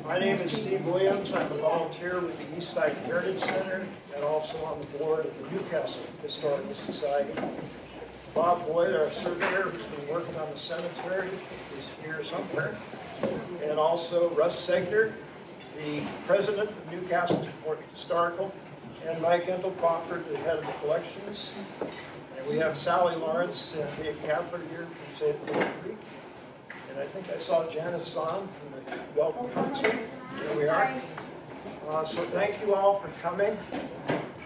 My name is Steve Williams. I'm a volunteer with the Eastside Heritage Center and also on the board of the Newcastle Historical Society. Bob Boyd, our surveyor, who's been working on the cemetery, is here somewhere. And also Russ Segner, the president of Newcastle Historical, and Mike Entel-Crawford, the head of the collections. And we have Sally Lawrence and Dave Kapler here from St. Louis Creek. And I think I saw Janice Zahn from the Welcome Council. Here we are. So thank you all for coming.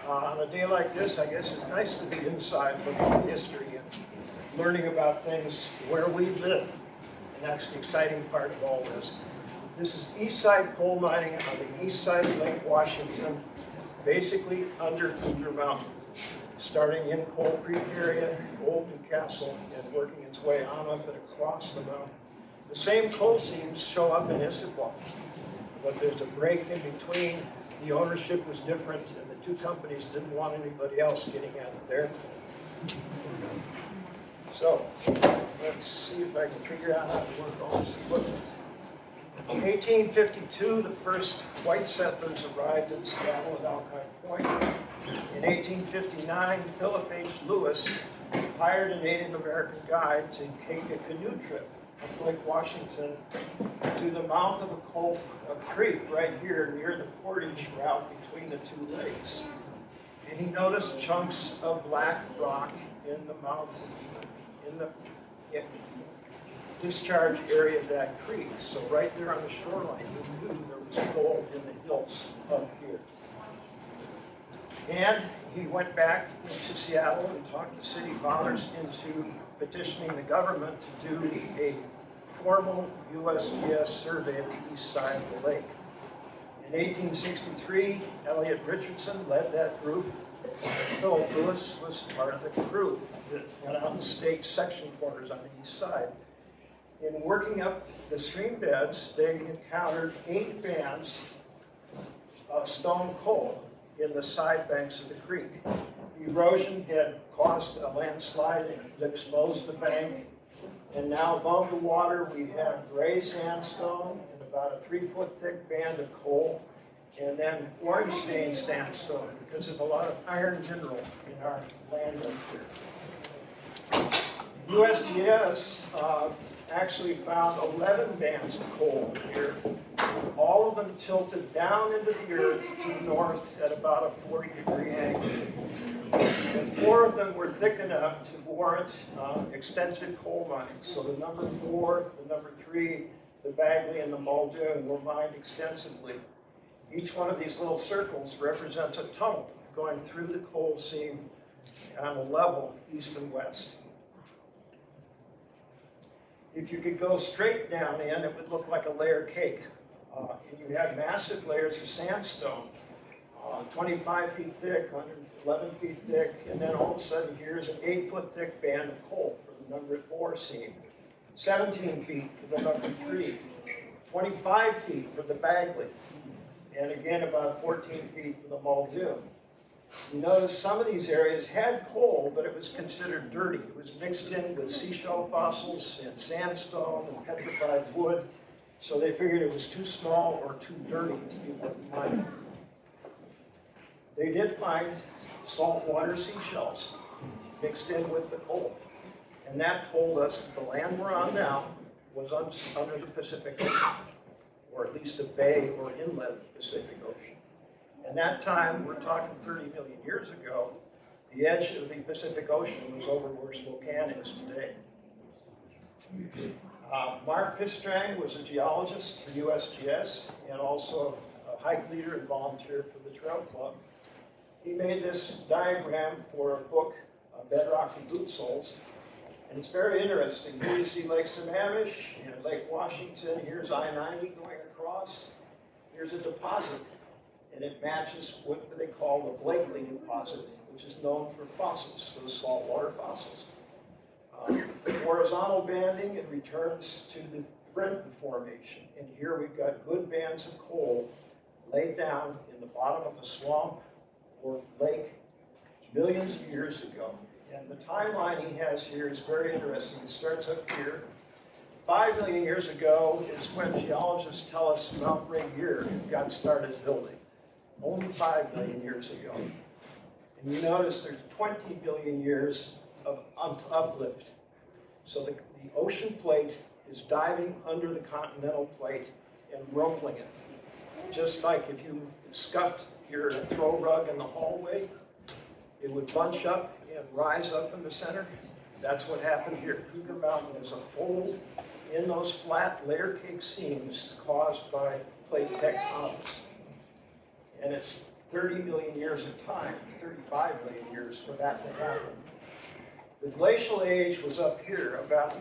On a day like this, I guess it's nice to be inside looking at history and learning about things where we live. And that's the exciting part of all this. This is Eastside coal mining on the east side of Lake Washington, basically under Cougar Mountain, starting in Coal Creek area, Old Newcastle, and working its way on up and across the mountain. The same coal seams show up in Issaquah, but there's a break in between. The ownership was different, and the two companies didn't want anybody else getting at it there. So, let's see if I can figure out how to work all this equipment. In 1852, the first white settlers arrived in Seattle at Alki Point. In 1859, Philip H. Lewis hired a Native American guide to take a canoe trip up Lake Washington to the mouth of a creek right here near the portage route between the two lakes. And he noticed chunks of black rock in the mouth, in the discharge area of that creek. So right there on the shoreline, we knew there was coal in the hills up here. And he went back to Seattle and talked the city fathers into petitioning the government to do a formal USGS survey of the east side of the lake. In 1863, Elliot Richardson led that group. Philip Lewis was part of the crew that went out and staked section corners on the east side. In working up the stream beds, they encountered 8 bands of stone coal in the side banks of the creek. The erosion had caused a landslide and exposed the bank. And now above the water, we have gray sandstone and about a 3-foot thick band of coal, and then orange stained sandstone, because there's a lot of iron mineral in our land up here. USGS actually found 11 bands of coal here, all of them tilted down into the earth to the north at about a 40-degree angle. And 4 of them were thick enough to warrant extensive coal mining. So the number 4, the number 3, the Bagley, and the Muldoon were mined extensively. Each one of these little circles represents a tunnel going through the coal seam on a level east and west. If you could go straight down in, it would look like a layer cake. And you have massive layers of sandstone, 25 feet thick, 111 feet thick, and then all of a sudden here's an 8-foot thick band of coal for the number 4 seam, 17 feet for the number 3, 25 feet for the Bagley, and again about 14 feet for the Muldoon. You notice some of these areas had coal, but it was considered dirty. It was mixed in with seashell fossils and sandstone and petrified wood, so they figured it was too small or too dirty to be worth mining. They did find saltwater seashells mixed in with the coal, and that told us that the land we're on now was under the Pacific Ocean, or at least a bay or inlet of the Pacific Ocean. And that time, we're talking 30 million years ago, the edge of the Pacific Ocean was over where Spokane is today. Mark Pistrang was a geologist for USGS and also a hike leader and volunteer for the Trail Club. He made this diagram for a book, Bedrock and Boot Soles, and it's very interesting. Here you see Lake Sammamish and Lake Washington. Here's I-90 going across. Here's a deposit, and it matches what they call the Blakely deposit, which is known for fossils, those saltwater fossils. The horizontal banding, it returns to the Brent Formation, and here we've got good bands of coal laid down in the bottom of a swamp or lake millions of years ago. And the timeline he has here is very interesting. It starts up here, 5 million years ago is when geologists tell us Mount Rainier got started building. Only 5 million years ago. And you notice there's 20 billion years of uplift. So the ocean plate is diving under the continental plate and rumbling it. Just like if you scuffed your throw rug in the hallway, it would bunch up and rise up in the center. That's what happened here. Cougar Mountain is a fold in those flat layer cake seams caused by plate tectonics. And it's 30 million years of time, 35 million years for that to happen. The glacial age was up here about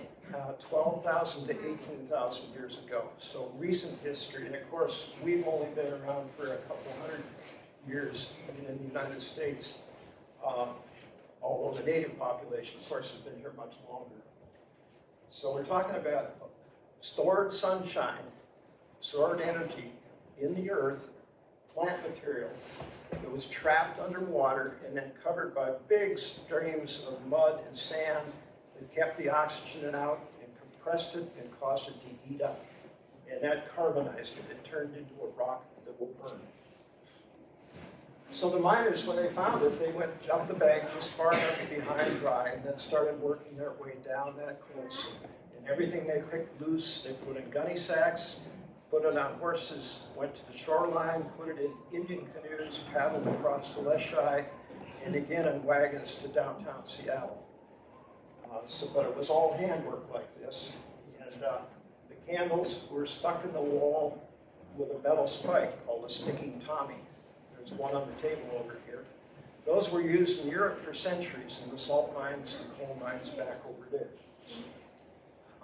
12,000 to 18,000 years ago, so recent history. And of course, we've only been around for a couple hundred years, even in the United States, although the native population, of course, has been here much longer. So we're talking about stored sunshine, stored energy in the earth, plant material that was trapped underwater and then covered by big streams of mud and sand that kept the oxygen out and compressed it and caused it to heat up. And that carbonized it. It turned into a rock that will burn. So the miners, when they found it, they went up the bank just far enough to be high and dry, and then started working their way down that coast. And everything they picked loose, they put in gunny sacks, put it on horses, went to the shoreline, put it in Indian canoes, paddled across to Leschi, and again in wagons to downtown Seattle. But it was all handwork like this. And the candles were stuck in the wall with a metal spike called a sticking Tommy. There's one on the table over here. Those were used in Europe for centuries in the salt mines and coal mines back over there.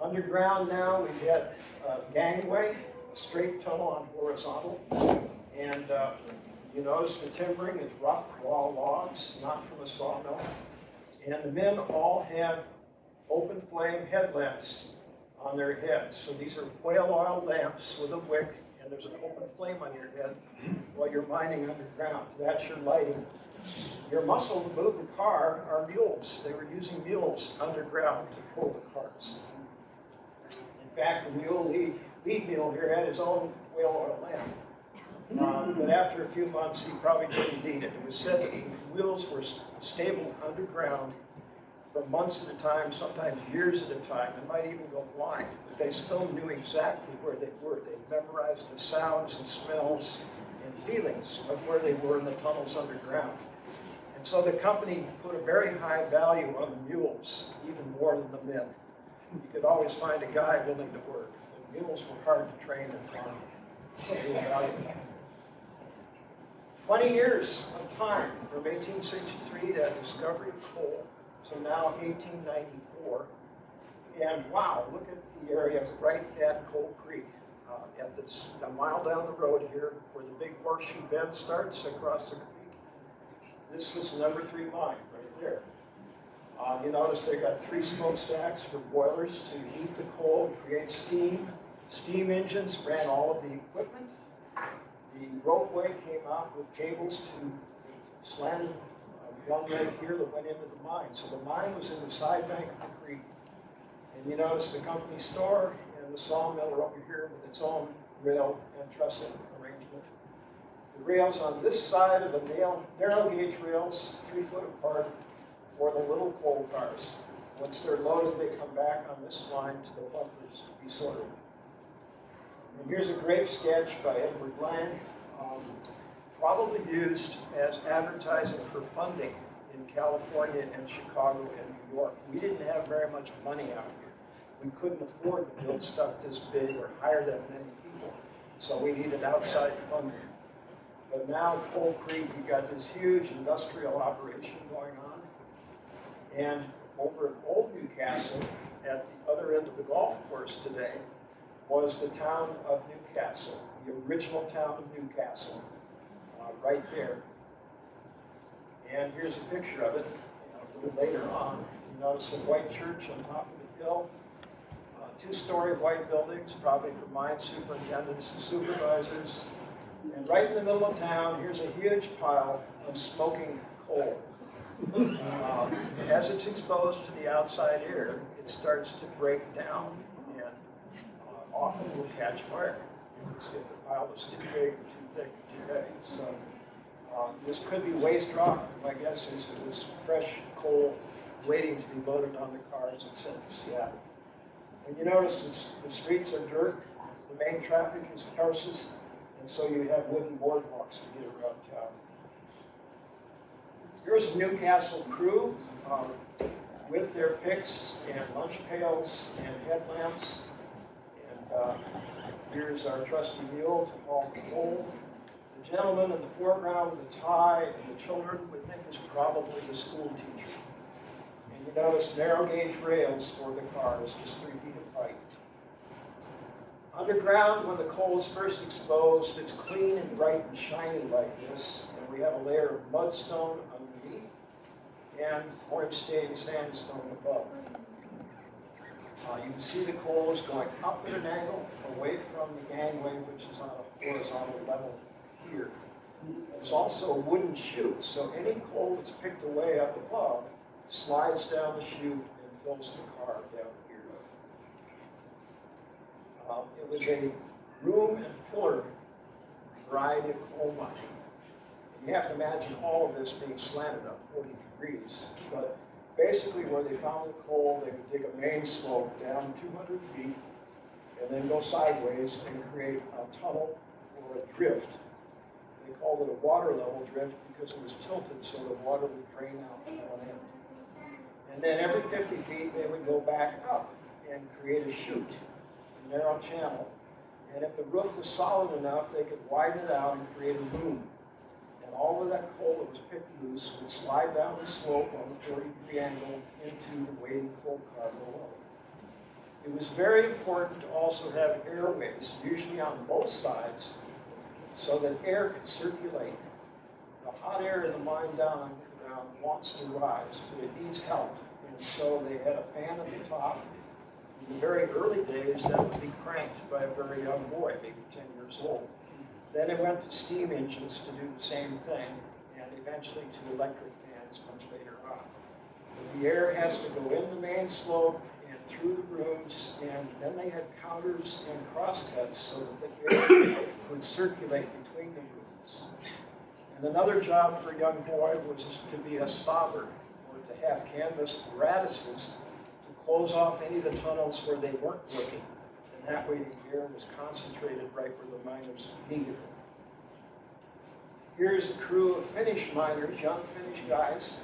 Underground now, we get a gangway, a straight tunnel on horizontal, and you notice the timbering is rough raw logs, not from a sawmill. And the men all have open flame headlamps on their heads. So these are whale oil lamps with a wick, and there's an open flame on your head while you're mining underground. That's your lighting. Your muscle to move the car are mules. They were using mules underground to pull the carts. In fact, the lead mule here had his own whale oil lamp. But after a few months, he probably didn't need it. It was said that the wheels were stable underground for months at a time, sometimes years at a time. They might even go blind, but they still knew exactly where they were. They memorized the sounds and smells and feelings of where they were in the tunnels underground. And so the company put a very high value on the mules, even more than the men. You could always find a guy willing to work. The mules were hard to train and farm. So they were valuable. 20 years of time from 1863, that discovery of coal, to now 1894. And wow, look at the area right at Coal Creek. A mile down the road here, where the big horseshoe bend starts across the creek. This was number 3 mine right there. You notice they got 3 smokestacks for boilers to heat the coal, create steam. Steam engines ran all of the equipment. The ropeway came out with cables to slanted one leg here that went into the mine. So the mine was in the side bank of the creek. And you notice the company store and the sawmill are over here with its own rail and trussing arrangement. The rails on this side of the narrow gauge rails, 3 foot apart, for the little coal cars. Once they're loaded, they come back on this line to the bumpers to be sorted. And here's a great sketch by Edward Lang, probably used as advertising for funding in California and Chicago and New York. We didn't have very much money out here. We couldn't afford to build stuff this big or hire that many people, so we needed outside funding. But now Coal Creek, you've got this huge industrial operation going on. And over at Old Newcastle, at the other end of the golf course today, was the town of Newcastle, the original town of Newcastle, right there. And here's a picture of it a little later on. You notice a white church on top of the hill, 2-story white buildings, probably for mine superintendents and supervisors. And right in the middle of town, here's a huge pile of smoking coal. As it's exposed to the outside air, it starts to break down and often will catch fire if the pile is too big, too thick, too heavy. So this could be waste rock. My guess is it was fresh coal waiting to be loaded on the cars and sent to Seattle. And you notice the streets are dirt, the main traffic is horses, and so you have wooden boardwalks to get around town. Here's a Newcastle crew with their picks and lunch pails and headlamps. And here's our trusty mule to haul the coal. The gentleman in the foreground with the tie and the children we think is probably the school teacher. And you notice narrow gauge rails for the cars, just 3 feet of pipe. Underground, when the coal is first exposed, it's clean and bright and shiny like this, and we have a layer of mudstone underneath and orange stained sandstone above. You can see the coal is going up at an angle away from the gangway, which is on a horizontal level here. There's also a wooden chute, so any coal that's picked away up above slides down the chute and fills the car down here. It was a room and pillar variety of coal mining. You have to imagine all of this being slanted up 40 degrees, but basically where they found the coal, they would dig a main slope down 200 feet and then go sideways and create a tunnel or a drift. They called it a water level drift because it was tilted so the water would drain out on one end. And then every 50 feet they would go back up and create a chute, a narrow channel. And if the roof was solid enough, they could widen it out and create a boom. And all of that coal that was picked loose would slide down the slope on the 40-degree angle into the waiting coal car below. It was very important to also have airways, usually on both sides, so that air could circulate. The hot air in the mine down underground wants to rise, but it needs help. And so they had a fan at the top. In the very early days, that would be cranked by a very young boy, maybe 10 years old. Then it went to steam engines to do the same thing, and eventually to electric fans much later on. But the air has to go in the main slope and through the rooms, and then they had counters and crosscuts so that the air would circulate between the rooms. And another job for a young boy was to be a stopper, or to have canvas lattices to close off any of the tunnels where they weren't working. And that way the air was concentrated right where the miners needed it. Here's a crew of Finnish miners, young Finnish guys,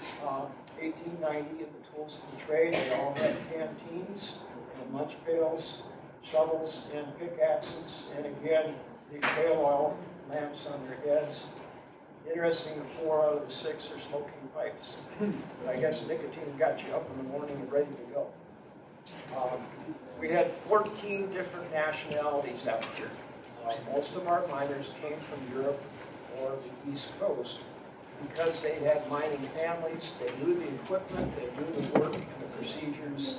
1890 in the tools of the trade. They all had canteens and lunch pails, shovels and pickaxes, and again, the pale oil lamps on their heads. Interesting, 4 out of the 6 are smoking pipes. But I guess nicotine got you up in the morning and ready to go. We had 14 different nationalities out here. Most of our miners came from Europe or the East Coast because they had mining families, they knew the equipment, they knew the work and the procedures,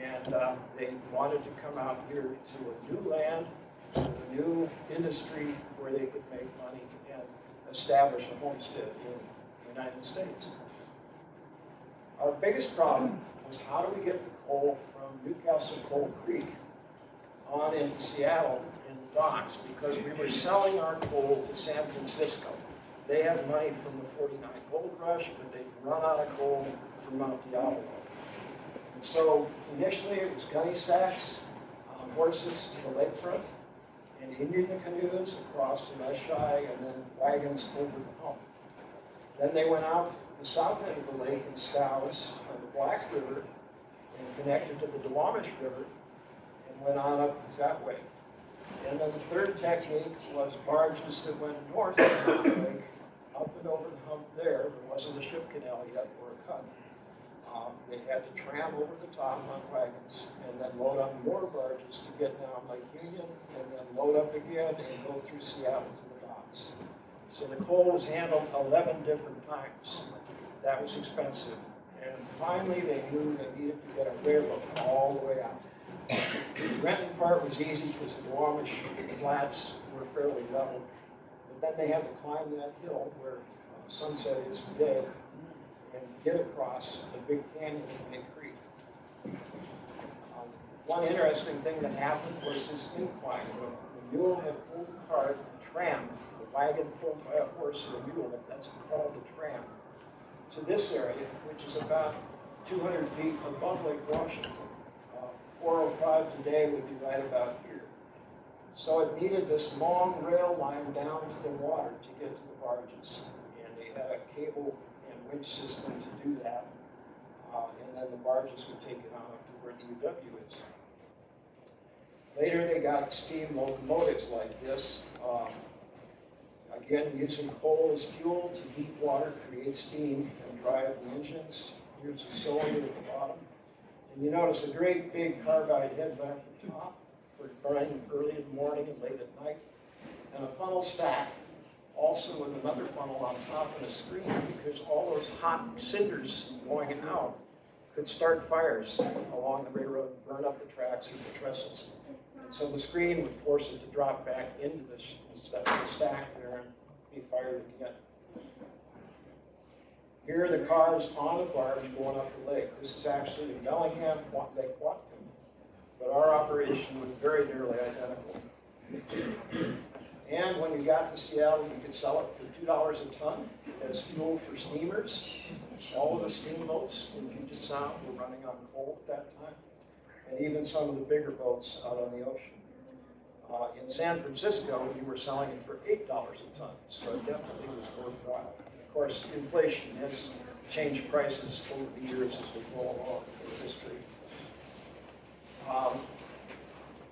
and they wanted to come out here to a new land, a new industry where they could make money and establish a homestead in the United States. Our biggest problem was how do we get the coal from Newcastle Coal Creek on into Seattle in the docks, because we were selling our coal to San Francisco. They had money from the 49 gold rush, but they'd run out of coal from Mount Diablo. And so initially it was gunny sacks, horses to the lakefront, and Indian canoes across to Leshai, and then wagons over the hump. Then they went out the south end of the lake in Scows on the Black River and connected to the Duwamish River and went on up that way. And then the third technique was barges that went north of the lake, up and over the hump there. There wasn't a ship canal yet or a cut. They had to tram over the top on wagons and then load up more barges to get down Lake Union and then load up again and go through Seattle to the docks. So the coal was handled 11 different times. That was expensive. And finally they knew they needed to get a railroad all the way out. The Renton part was easy because the Duwamish flats were fairly level. But then they had to climb that hill where Sunset is today and get across the big canyon of Big Creek. One interesting thing that happened was this incline. When the mule had pulled the cart, the tram, the wagon pulled by a horse or a mule, that's called a tram, to this area, which is about 200 feet above Lake Washington. 405 today would be right about here. So it needed this long rail line down to the water to get to the barges. And they had a cable and winch system to do that. And then the barges would take it on up to where the UW is. Later they got steam locomotives like this. Again, using coal as fuel to heat water, create steam, and drive the engines. Here's a cylinder at the bottom. And you notice a great big carbide head back at the top for burning early in the morning and late at night. And a funnel stack, also with another funnel on top and a screen, because all those hot cinders going out could start fires along the railroad and burn up the tracks and the trestles. And so the screen would force it to drop back into the stack there and be fired again. Here are the cars on the barge going up the lake. This is actually the Bellingham Lake Whatcom, but our operation was very nearly identical. And when you got to Seattle, you could sell it for $2 a ton as fuel for steamers. All of the steamboats in Puget Sound were running on coal at that time, and even some of the bigger boats out on the ocean. In San Francisco, you were selling it for $8 a ton, so it definitely was worthwhile. Of course, inflation has changed prices over the years as we go along in history.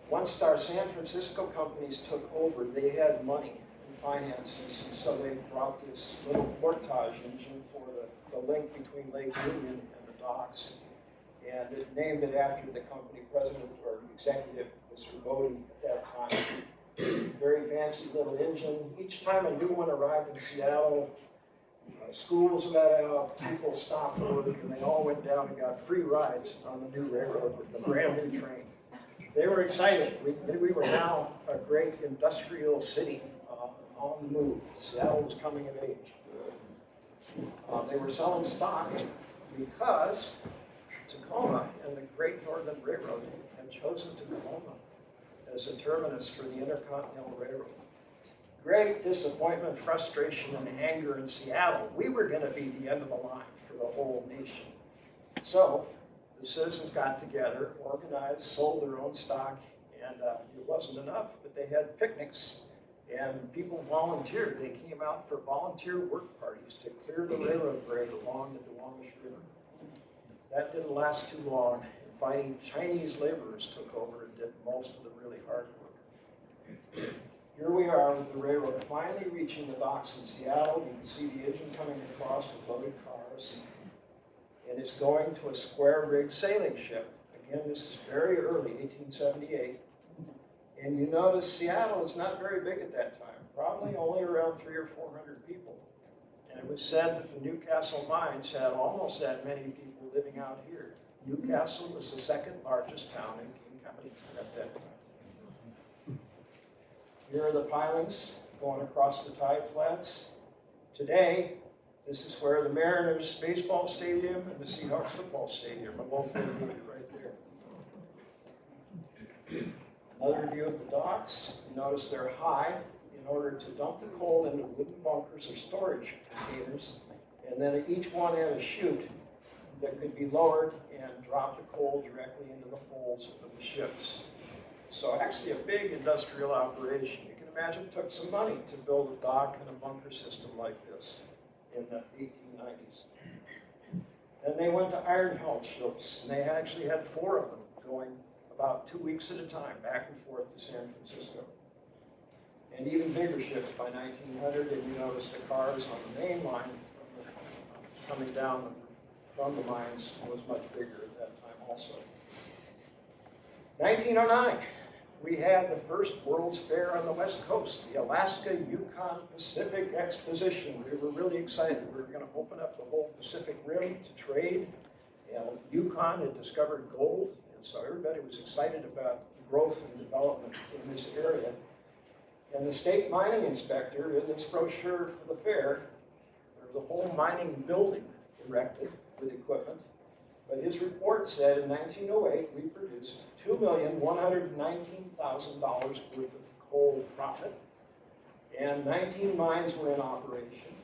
Once our San Francisco companies took over, they had money and finances, and so they brought this little portage engine for the link between Lake Union and the docks, and it named it after the company president or executive, Mr. Bodie, at that time. Very fancy little engine. Each time a new one arrived in Seattle, schools let out, people stopped work, and they all went down and got free rides on the new railroad with the brand new train. They were excited. We were now a great industrial city on the move. Seattle was coming of age. They were selling stock because Tacoma and the Great Northern Railroad had chosen Tacoma as a terminus for the Intercontinental Railroad. Great disappointment, frustration, and anger in Seattle. We were going to be the end of the line for the whole nation. So the citizens got together, organized, sold their own stock, and it wasn't enough, but they had picnics, and people volunteered. They came out for volunteer work parties to clear the railroad grade along the Duwamish River. That didn't last too long, and fighting Chinese laborers took over and did most of the really hard work. Here we are with the railroad finally reaching the docks in Seattle. You can see the engine coming across with loaded cars. And it's going to a square rig sailing ship. Again, this is very early, 1878. And you notice Seattle is not very big at that time, probably only around 300 or 400 people. And it was said that the Newcastle mines had almost that many people living out here. Newcastle was the second largest town in King County at that time. Here are the pilings going across the tide flats. Today, this is where the Mariners baseball stadium and the Seahawks football stadium are both located right there. Another view of the docks. You notice they're high in order to dump the coal into wooden bunkers or storage containers, and then each one had a chute that could be lowered and drop the coal directly into the holds of the ships. So actually a big industrial operation. You can imagine it took some money to build a dock and a bunker system like this in the 1890s. Then they went to iron-hulled ships, and they actually had 4 of them going about 2 weeks at a time, back and forth to San Francisco. And even bigger ships by 1900, and you notice the cars on the main line coming down from the mines was much bigger at that time also. 1909. We had the first World's Fair on the West Coast, the Alaska Yukon Pacific Exposition. We were really excited. We were going to open up the whole Pacific Rim to trade. And Yukon had discovered gold, and so everybody was excited about growth and development in this area. And the state mining inspector, in this brochure for the fair, there was a whole mining building erected with equipment. But his report said in 1908 we produced $2,119,000 worth of coal profit, and 19 mines were in operation.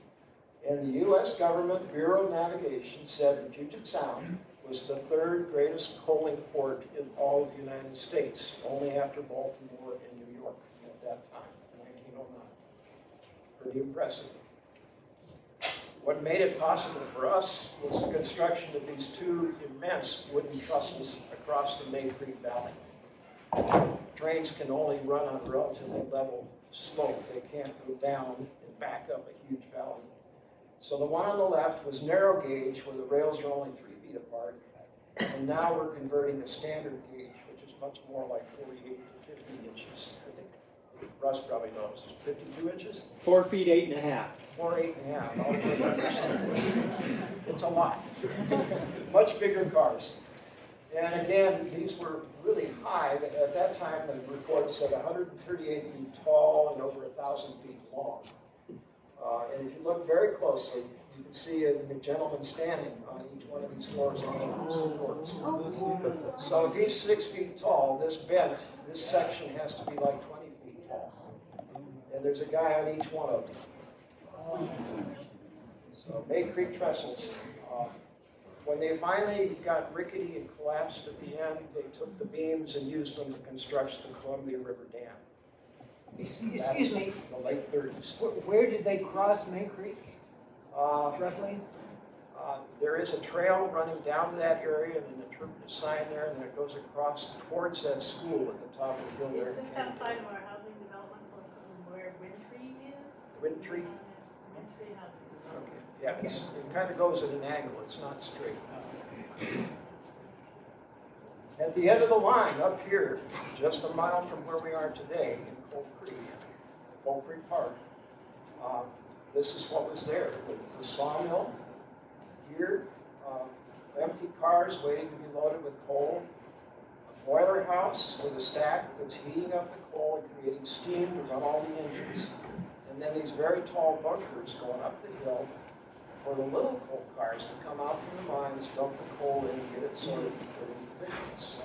And the U.S. government Bureau of Navigation said that Puget Sound was the third greatest coaling port in all of the United States, only after Baltimore and New York at that time, in 1909. Pretty impressive. What made it possible for us was the construction of these two immense wooden trusses across the May Creek Valley. Trains can only run on a relatively level slope. They can't go down and back up a huge valley. So the one on the left was narrow gauge, where the rails are only 3 feet apart. And now we're converting a standard gauge, which is much more like 48 to 50 inches. I think Russ probably knows. It's 52 inches? 4 feet 8.5. 4, 8.5. It's a lot. Much bigger cars. And again, these were really high. At that time, the report said 138 feet tall and over 1,000 feet long. And if you look very closely, you can see a gentleman standing on each one of these floors on the supports. So if he's 6 feet tall, this section has to be like 20 feet tall. And there's a guy on each one of them. So May Creek trestles. When they finally got rickety and collapsed at the end, they took the beams and used them to construct the Columbia River Dam. Excuse me. The late 30s. Where did they cross May Creek, roughly? There is a trail running down to that area and an interpretive sign there, and then it goes across towards that school at the top of the hill there. It's just outside of our housing development, so it's where Windtree is. Windtree? Windtree Housing Okay. Development. Yeah, it kind of goes at an angle. It's not straight. At the end of the line, up here, just a mile from where we are today in Coal Creek Park, this is what was there. The sawmill here, empty cars waiting to be loaded with coal, a boiler house with a stack that's heating up the coal and creating steam to run all the engines, and then these very tall bunkers going up the hill for the little coal cars to come out from the mines, dump the coal in, and get it sorted and put in divisions. So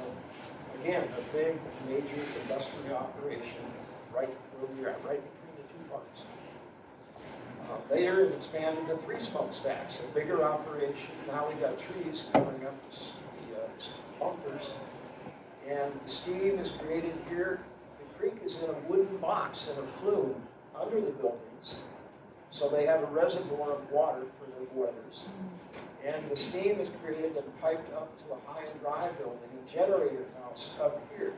again, a big, major industrial operation right where we are, right between the two parks. Later, it expanded to 3 smokestacks, a bigger operation. Now we got trees covering up the bunkers, and the steam is created here. The creek is in a wooden box in a flume under the buildings, so they have a reservoir of water for their boilers. And the steam is created and piped up to a high and dry building, a generator house up here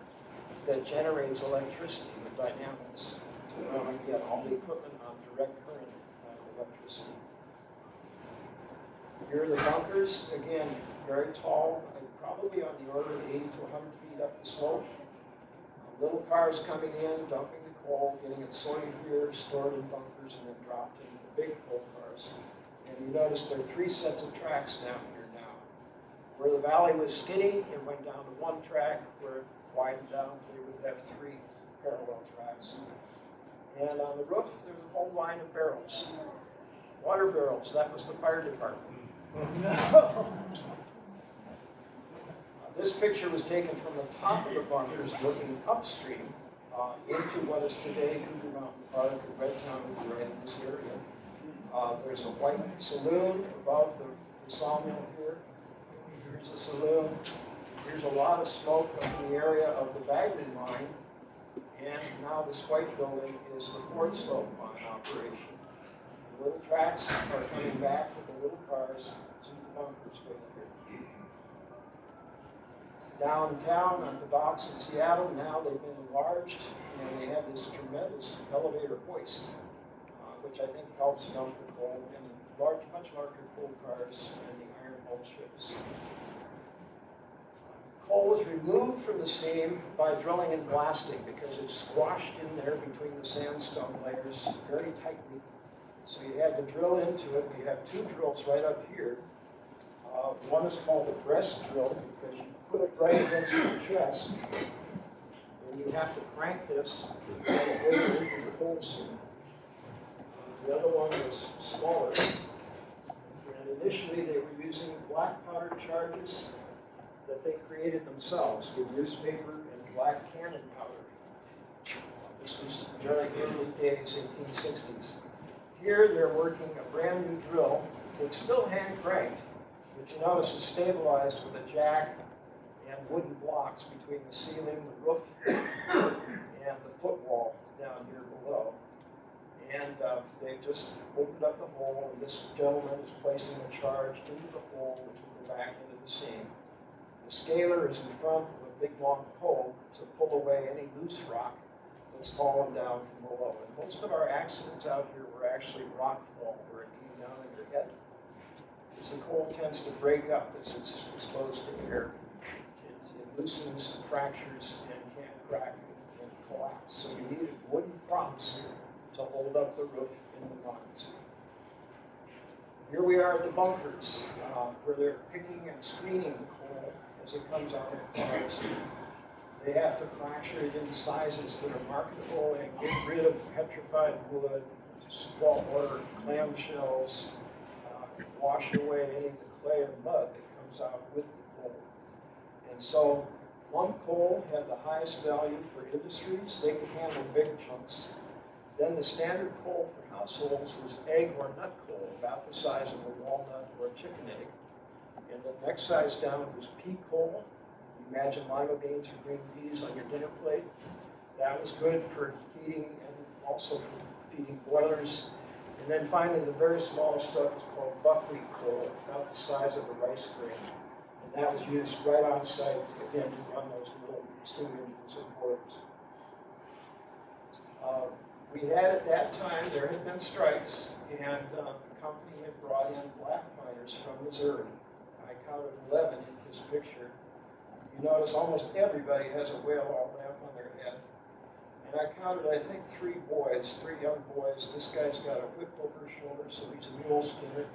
that generates electricity with dynamics to get all the equipment on direct current electricity. Here are the bunkers, again, very tall, probably on the order of 80 to 100 feet up the slope. Little cars coming in, dumping the coal, getting it sorted here, stored in bunkers, and then dropped into the big coal cars. And you notice there are 3 sets of tracks down here now. Where the valley was skinny, it went down to 1 track. Where it widened out, they would have 3 parallel tracks. And on the roof, there's a whole line of barrels. Water barrels, that was the fire department. This picture was taken from the top of the bunkers looking upstream into what is today Cougar Mountain Park and Red Mountain right in this area. There's a white saloon above the sawmill here. Here's a saloon. Here's a lot of smoke up in the area of the Bagley mine. And now this white building is the Fort Slope mine operation. The little tracks are coming back with the little cars to the bunkers right here. Downtown at the docks in Seattle, now they've been enlarged, and they have this tremendous elevator hoist, which I think helps dump the coal in much larger coal cars and the iron hull ships. Coal is removed from the seam by drilling and blasting because it's squashed in there between the sandstone layers very tightly. So you had to drill into it. We have 2 drills right up here. One is called a breast drill because you put it right against your chest, and you have to crank this and bring it into the coal seam. The other one was smaller, and in Initially, they were using black powder charges that they created themselves with newspaper and black cannon powder. This was during the early days, 1860s. Here, they're working a brand new drill that's still hand cranked, but you notice is stabilized with a jack and wooden blocks between the ceiling, the roof, and the footwall down here below. And they've just opened up the hole, and this gentleman is placing the charge into the hole, which will go back into the seam. The scaler is in front of a big long pole to pull away any loose rock that's fallen down from below. And most of our accidents out here were actually rock fall, where it came down on your head. Because the coal tends to break up as it's exposed to air. It loosens and fractures and can crack and collapse. So you needed wooden props to hold up the roof in the mines. Here we are at the bunkers, where they're picking and screening the coal as it comes out of the cars. They have to fracture it into sizes that are marketable and get rid of petrified wood, salt water, clamshells, wash away any of the clay or mud that comes out with the coal. And so lump coal had the highest value for industries. They could handle big chunks. Then the standard coal for households was egg or nut coal, about the size of a walnut or a chicken egg. And the next size down was pea coal. Imagine lima beans or green peas on your dinner plate. That was good for heating and also for feeding boilers. And then finally, the very small stuff is called buckwheat coal, about the size of a rice grain. And that was used right on site, again, to run those little steam engines and boilers. We had at that time, there had been strikes, and the company had brought in black miners from Missouri. I counted 11 in his picture. You notice almost everybody has a whale all lamp on their head. And I counted, I think, 3 young boys. This guy's got a whip over his shoulder, so he's a mule skinner.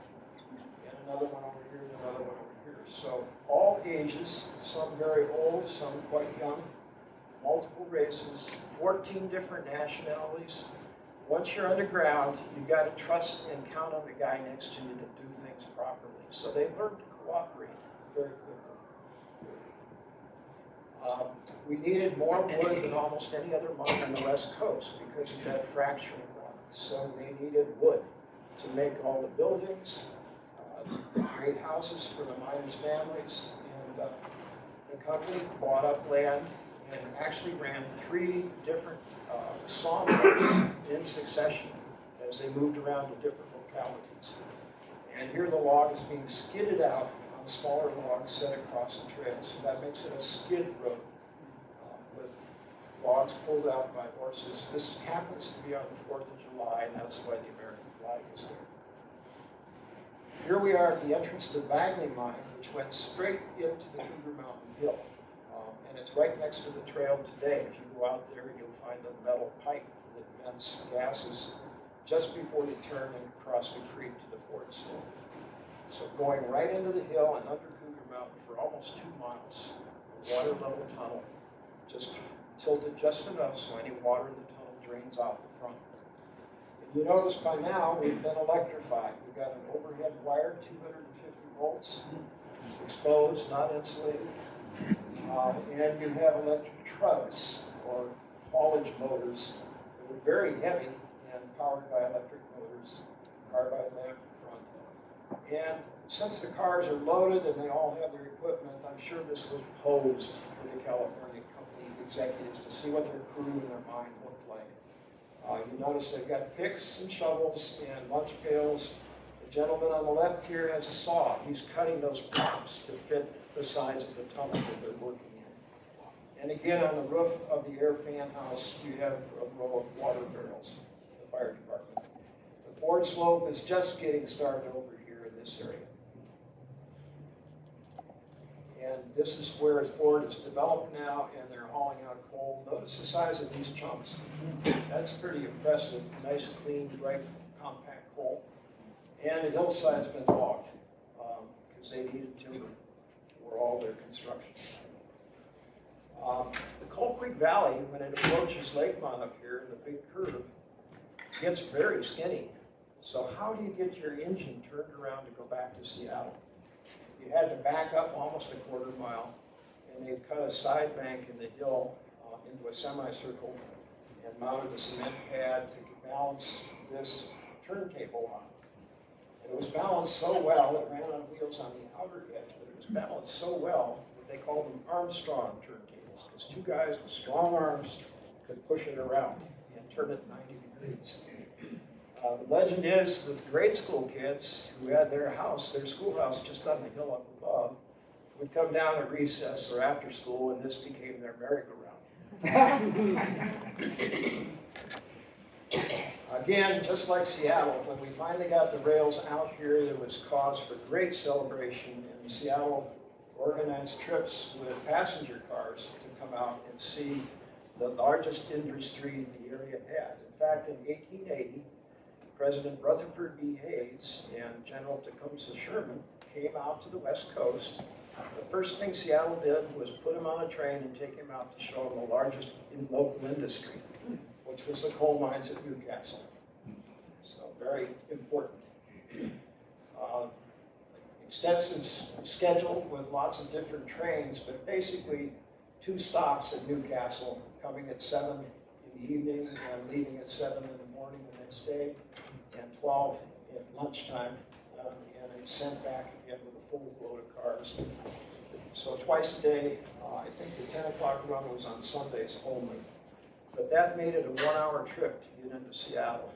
And another one over here, and another one over here. So all ages, some very old, some quite young. Multiple races, 14 different nationalities. Once you're underground, you've got to trust and count on the guy next to you to do things properly. So they learned to cooperate very quickly. We needed more wood than almost any other mine on the West Coast because of that fracturing rock. So they needed wood to make all the buildings, great houses for the miners' families, and the company bought up land and actually ran 3 different sawmills in succession as they moved around to different localities. And here the log is being skidded out on smaller logs set across the trail. So that makes it a skid road with logs pulled out by horses. This happens to be on the 4th of July, and that's why the American flag is there. Here we are at the entrance to the Bagley mine, which went straight into the Cougar Mountain Hill. And it's right next to the trail today. If you go out there, you'll find a metal pipe that vents gases just before you turn and cross the creek to the port slope. So going right into the hill and under Cougar Mountain for almost 2 miles, a water level tunnel, just tilted just enough so any water in the tunnel drains out the front. If you notice by now, we've been electrified. We've got an overhead wire, 250 volts, exposed, not insulated. And you have electric trucks or haulage motors that were very heavy and powered by electric motors, carbide lamp in front. And since the cars are loaded and they all have their equipment, I'm sure this was posed for the California company executives to see what their crew and their mine looked like. You notice they've got picks and shovels and lunch pails. The gentleman on the left here has a saw. He's cutting those props to fit the size of the tunnel that they're working in. And again, on the roof of the air fan house, you have a row of water barrels, the fire department. The board slope is just getting started over here in this area. And this is where Ford is developed now, and they're hauling out coal. Notice the size of these chunks. That's pretty impressive. Nice, clean, ripe, compact coal. And the hillside's been logged because they needed timber for all their construction. The Coal Creek Valley, when it approaches Lakemont up here in the big curve, gets very skinny. So how do you get your engine turned around to go back to Seattle? You had to back up almost a quarter mile, and they'd cut a side bank in the hill into a semicircle and mounted a cement pad to balance this turntable on. And it was balanced so well, it ran on wheels on the outer edge, but it was balanced so well that they called them Armstrong turntables, because two guys with strong arms could push it around and turn it 90 degrees. The legend is that the grade school kids who had their schoolhouse just on the hill up above, would come down at recess or after school, and this became their merry-go-round. Again, just like Seattle, when we finally got the rails out here, there was cause for great celebration, and Seattle organized trips with passenger cars to come out and see the largest industry the area had. In fact, in 1880, President Rutherford B. Hayes and General Tecumseh Sherman came out to the West Coast. The first thing Seattle did was put him on a train and take him out to show him the largest local industry, which was the coal mines at Newcastle. So very important. Extensive schedule with lots of different trains, but basically 2 stops at Newcastle, coming at 7 in the evening and leaving at 7 in the morning the next day, and 12 at lunchtime, and then sent back again with a full load of cars. So twice a day. I think the 10 o'clock run was on Sundays only. But that made it a 1-hour trip to get into Seattle.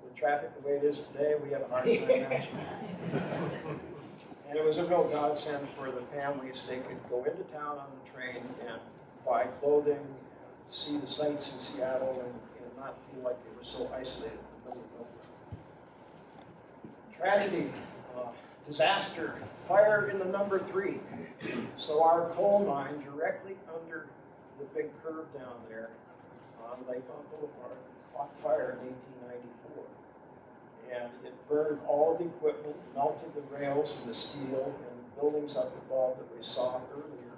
With traffic the way it is today, we have a hard time matching that. And it was a real godsend for the families. They could go into town on the train and buy clothing, see the sights in Seattle, and not feel like they were so isolated in the middle of nowhere. Tragedy, disaster, fire in the number 3. So our coal mine directly under the big curve down there on Lake Boulevard caught fire in 1894. And it burned all of the equipment, melted the rails and the steel and the buildings up above that we saw earlier.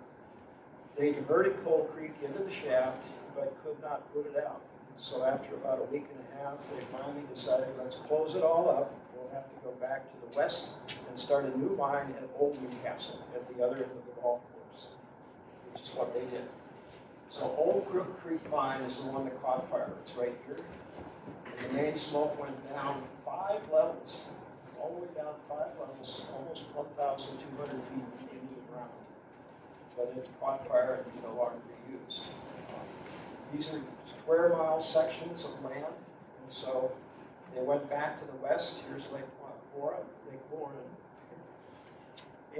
They diverted Coal Creek into the shaft, but could not put it out. So after about a week and a half, they finally decided, let's close it all up. We'll have to go back to the west and start a new mine at Old Newcastle at the other end of the golf course, which is what they did. So Old Crook Creek Mine is the one that caught fire. It's right here. And the main smoke went down 5 levels, all the way down 5 levels, almost 1,200 feet into the ground. But it caught fire and can no longer be used. These are square mile sections of land, and so they went back to the west. Here's Lake Warren.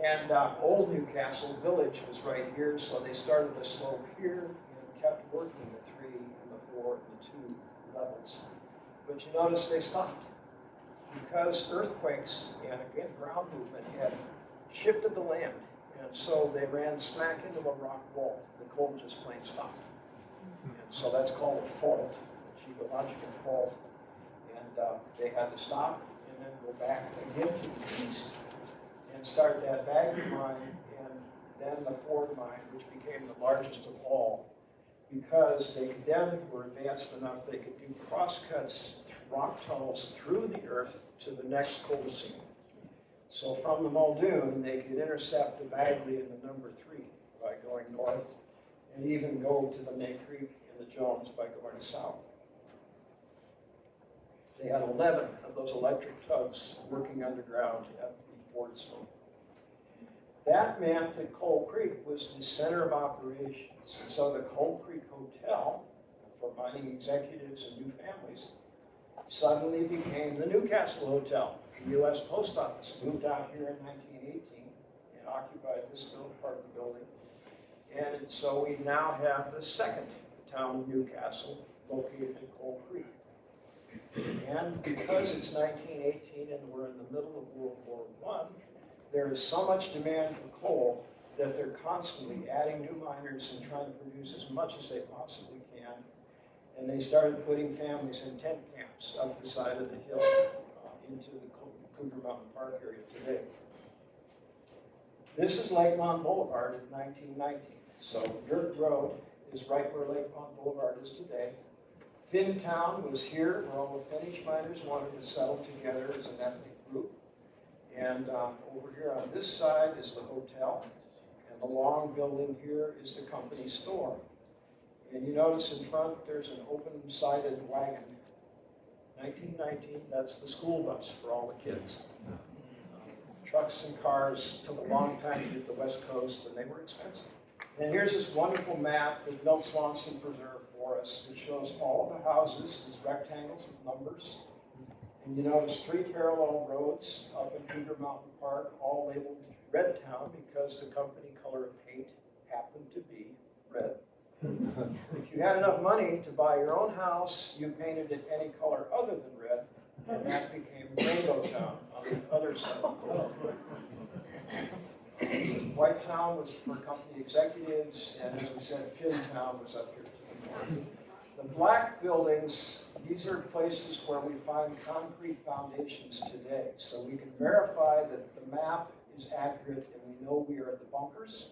And Old Newcastle Village was right here, so they started a slope here and kept working the 3 and the 4 and the 2 levels. But you notice they stopped because earthquakes and again ground movement had shifted the land, and so they ran smack into a rock wall. The coal just plain stopped. And so that's called a fault, a geological fault. And they had to stop and then go back again to the east and start that Bagley mine and then the Ford mine, which became the largest of all, because they then were advanced enough they could do crosscuts, rock tunnels through the earth to the next coal seam. So from the Muldoon, they could intercept the Bagley and the number 3 by going north, and even go to the May Creek and the Jones by going south. They had 11 of those electric tugs working underground at the Fordsville. That meant that Coal Creek was the center of operations. And so the Coal Creek Hotel, for mining executives and new families, suddenly became the Newcastle Hotel. The U.S. Post Office moved out here in 1918 and occupied this part of the building. And so we now have the second town of Newcastle located in Coal Creek. And because it's 1918 and we're in the middle of World War I, there is so much demand for coal that they're constantly adding new miners and trying to produce as much as they possibly can. And they started putting families in tent camps up the side of the hill into the Cougar Mountain Park area today. This is Lakemont Boulevard in 1919. So Dirt Road is right where Lakemont Boulevard is today. Finntown was here, where all the Finnish miners wanted to settle together as an ethnic group. And over here on this side is the hotel, and the long building here is the company store. And you notice in front there's an open-sided wagon. 1919, that's the school bus for all the kids. Trucks and cars took a long time to get to the West Coast, and they were expensive. And here's this wonderful map that Bill Swanson preserved for us. It shows all of the houses as rectangles with numbers. And you notice 3 parallel roads up in Cougar Mountain Park, all labeled Red Town because the company color of paint happened to be red. If you had enough money to buy your own house, you painted it any color other than red, and that became Rainbow Town on the other side of the road. White Town was for company executives, and as we said, Finntown was up here to the north. The black buildings, these are places where we find concrete foundations today. So we can verify that the map is accurate, and we know we are at the bunkers.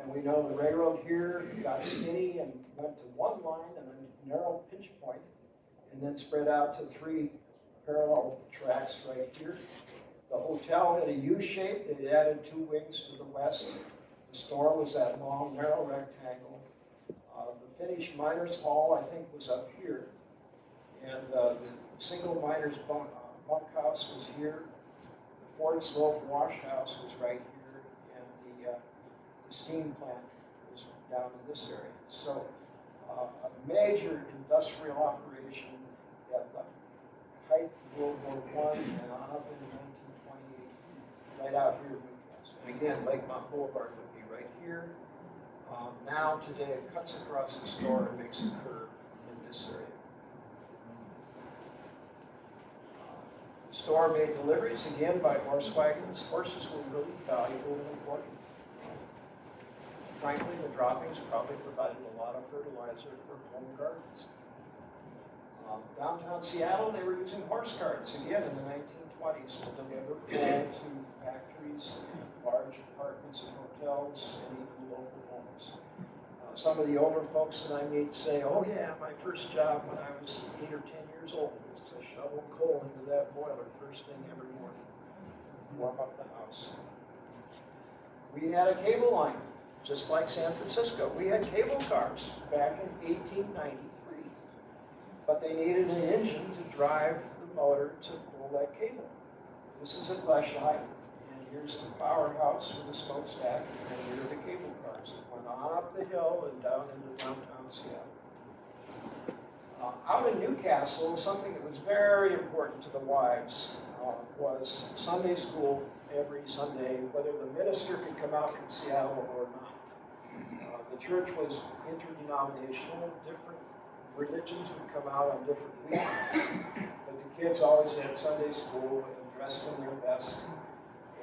And we know the railroad here got skinny and went to one line and a narrow pinch point, and then spread out to 3 parallel tracks right here. The hotel had a U shape. They added 2 wings to the west. The store was that long, narrow rectangle. The Finnish Miners Hall, I think, was up here. And the single miners bunkhouse was here. The Ford Slope Wash House was right here. And the steam plant was down in this area. So a major industrial operation at the height of World War I and on up into 1928, right out here in Newcastle. And again, Lakemont Boulevard would be right here. Now today it cuts across the store and makes a curve in this area. The store made deliveries again by horse wagons. Horses were really valuable and important. Frankly, the droppings probably provided a lot of fertilizer for home gardens. Downtown Seattle, they were using horse carts again in the 1920s to deliver coal to factories and large apartments and hotels and even local homes. Some of the older folks that I meet say, oh yeah, my first job when I was 8 or 10 years old was to shovel coal into that boiler first thing every morning, warm up the house. We had a cable line. Just like San Francisco, we had cable cars back in 1893, but they needed an engine to drive the motor to pull that cable. This is at Leshai, and here's the powerhouse with the smokestack, and here are the cable cars that went on up the hill and down into downtown Seattle. Out in Newcastle, something that was very important to the wives was Sunday school every Sunday, whether the minister could come out from Seattle or not. The church was interdenominational. Different religions would come out on different weekends. But the kids always had Sunday school and dressed in their best.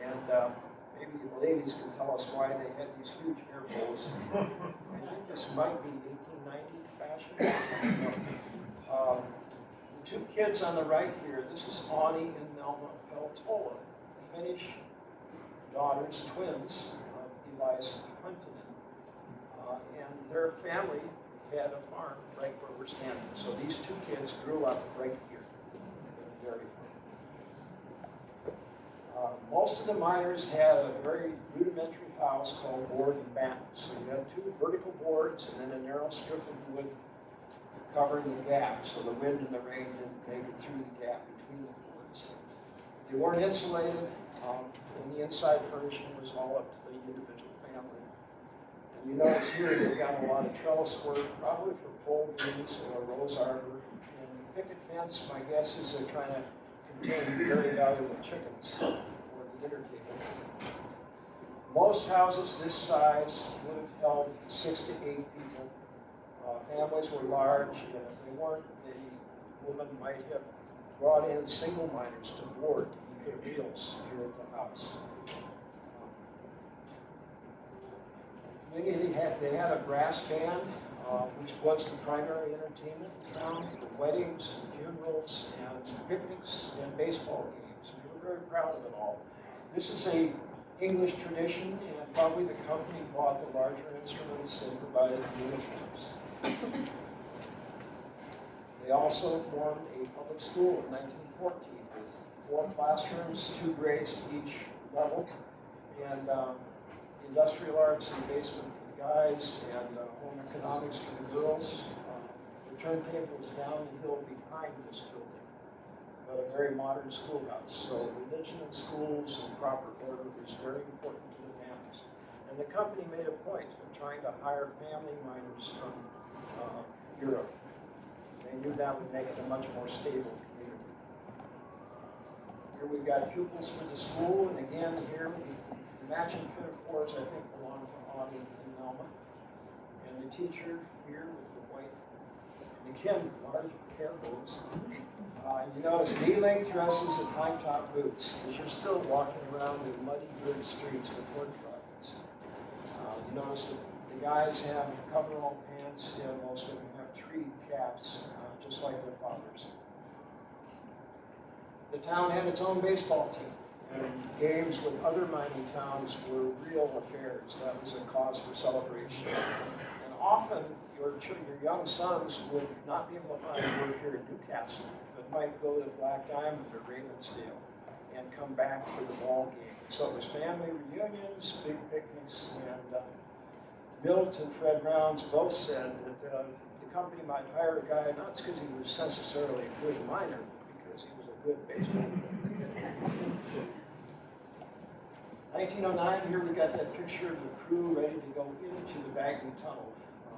And maybe the ladies can tell us why they had these huge hair bows. I think this might be 1890 fashion. The 2 kids on the right here, this is Ani and Nelma Peltola, the Finnish daughters, twins of Elias Huntington. And their family had a farm right where we're standing. So these 2 kids grew up right here. Very most of the miners had a very rudimentary house called board and batten. So you had 2 vertical boards and then a narrow strip of wood covering the gap so the wind and the rain didn't make it through the gap between the boards. They weren't insulated, and the inside furnishing was all up to the individual family. And you notice here they've got a lot of trellis work, probably for pole beams or rose arbor. And picket fence, my guess is they're trying to contain very valuable chickens for the dinner table. Most houses this size would have held 6 to 8 people. Families were large, and if they weren't, the woman might have brought in single miners to board to eat their meals here at the house. They had a brass band, which was the primary entertainment in town for weddings and funerals and picnics and baseball games. We were very proud of it all. This is a English tradition, and probably the company bought the larger instruments and provided the uniforms. They also formed a public school in 1914 with 4 classrooms, 2 grades at each level, and industrial arts in the basement for the guys, and home economics for the girls. The turntable is down the hill behind this building, but a very modern schoolhouse. So religion in schools and proper order is very important to the families. And the company made a point of trying to hire family miners from Europe. They knew that would make it a much more stable community. Here we've got pupils for the school, and again, here the matching pinafores I think belong to Audie and Nelma. And the teacher here with the white, and again, large hair bows. You notice knee-length dresses and high-top boots, because you're still walking around in muddy, dirt streets with work products. You notice that the guys have coverall pants, and most of them have tree caps, just like their fathers. The town had its own baseball team, and games with other mining towns were real affairs. That was a cause for celebration. And often, your young sons would not be able to find work here in Newcastle, but might go to Black Diamond or Ravensdale and come back for the ball game. So it was family reunions, big picnics, and Milt and Fred Rounds both said that the company might hire a guy not because he was necessarily a good miner, but because he was a good baseball player. 1909, here we got that picture of the crew ready to go into the Bagney Tunnel.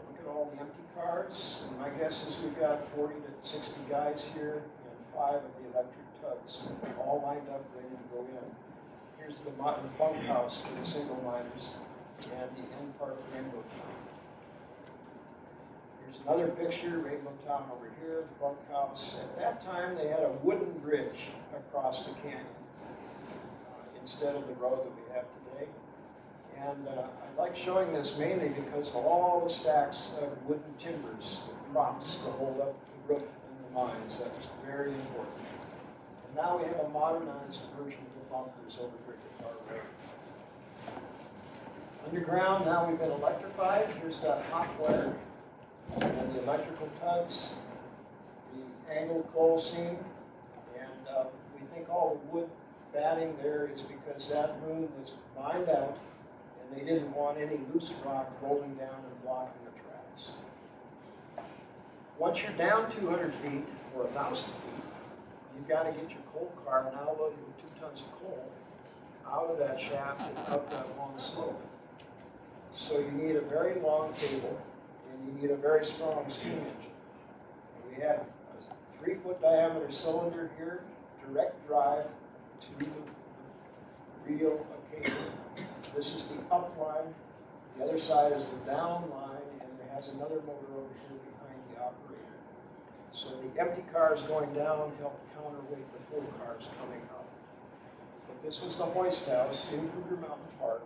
Look at all the empty cars, and my guess is we've got 40 to 60 guys here and 5 of the electric tugs, all lined up ready to go in. Here's the bunkhouse for the single miners and the end part of Rainbow Town. Here's another picture, Rainbow Town over here, the bunkhouse. At that time, they had a wooden bridge across the canyon instead of the road that we have today. And I like showing this mainly because of all the stacks of wooden timbers, props to hold up the roof in the mines. That was very important. And now we have a modernized version of the bunkers over here at the far right. Underground, now we've been electrified. Here's that hot wire and the electrical tugs, the angled coal seam, and we think all the wood batting there is because that room was mined out and they didn't want any loose rock rolling down and blocking the tracks. Once you're down 200 feet or 1,000 feet, you've got to get your coal car now loaded with 2 tons of coal out of that shaft and up that long slope. So you need a very long cable, and you need a very strong steam engine. And we have a 3-foot diameter cylinder here, direct drive to the reel of cable. This is the up line, the other side is the down line, and it has another motor over here behind the operator. So the empty cars going down help counterweight the full cars coming up. But this was the hoist house in Cougar Mountain Park.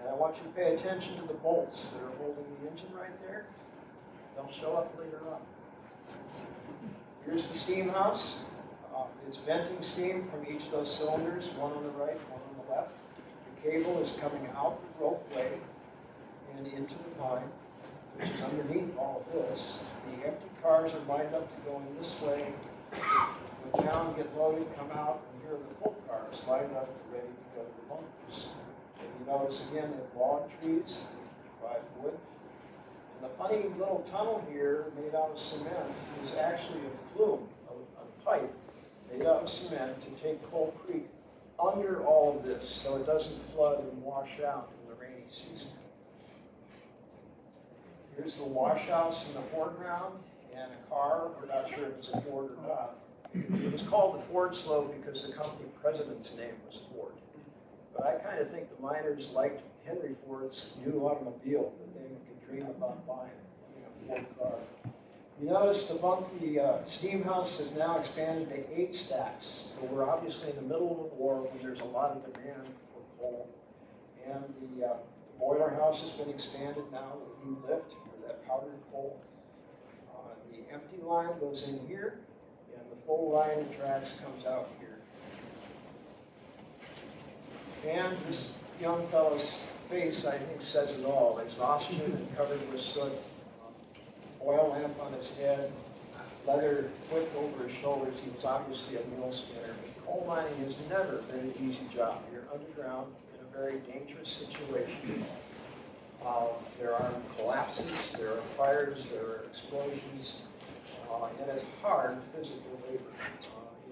And I want you to pay attention to the bolts that are holding the engine right there. They'll show up later on. Here's the steam house. It's venting steam from each of those cylinders, one on the right, one on the left. The cable is coming out the ropeway and into the mine, which is underneath all of this. The empty cars are lined up to go in this way, go down, get loaded, come out, and here are the full cars lined up and ready to go to the bunkers. And you notice again that log trees provide wood. And the funny little tunnel here made out of cement is actually a flume, a pipe made out of cement to take Coal Creek under all of this so it doesn't flood and wash out in the rainy season. Here's the wash house in the foreground and a car. We're not sure if it's a Ford or not. It was called the Ford Slope because the company president's name was Ford. But I kind of think the miners liked Henry Ford's new automobile that they could dream about buying, a Ford car. You notice the steam house has now expanded to 8 stacks. So we're obviously in the middle of a war when there's a lot of demand for coal. And the boiler house has been expanded now with a new lift for that powdered coal. The empty line goes in here, and the full line of tracks comes out here. And this young fellow's face, I think, says it all. Exhaustion and covered with soot, oil lamp on his head, leather whip over his shoulders. He was obviously a mule skinner. Coal mining has never been an easy job. You're underground in a very dangerous situation. There are collapses, there are fires, there are explosions, and it's hard physical labor.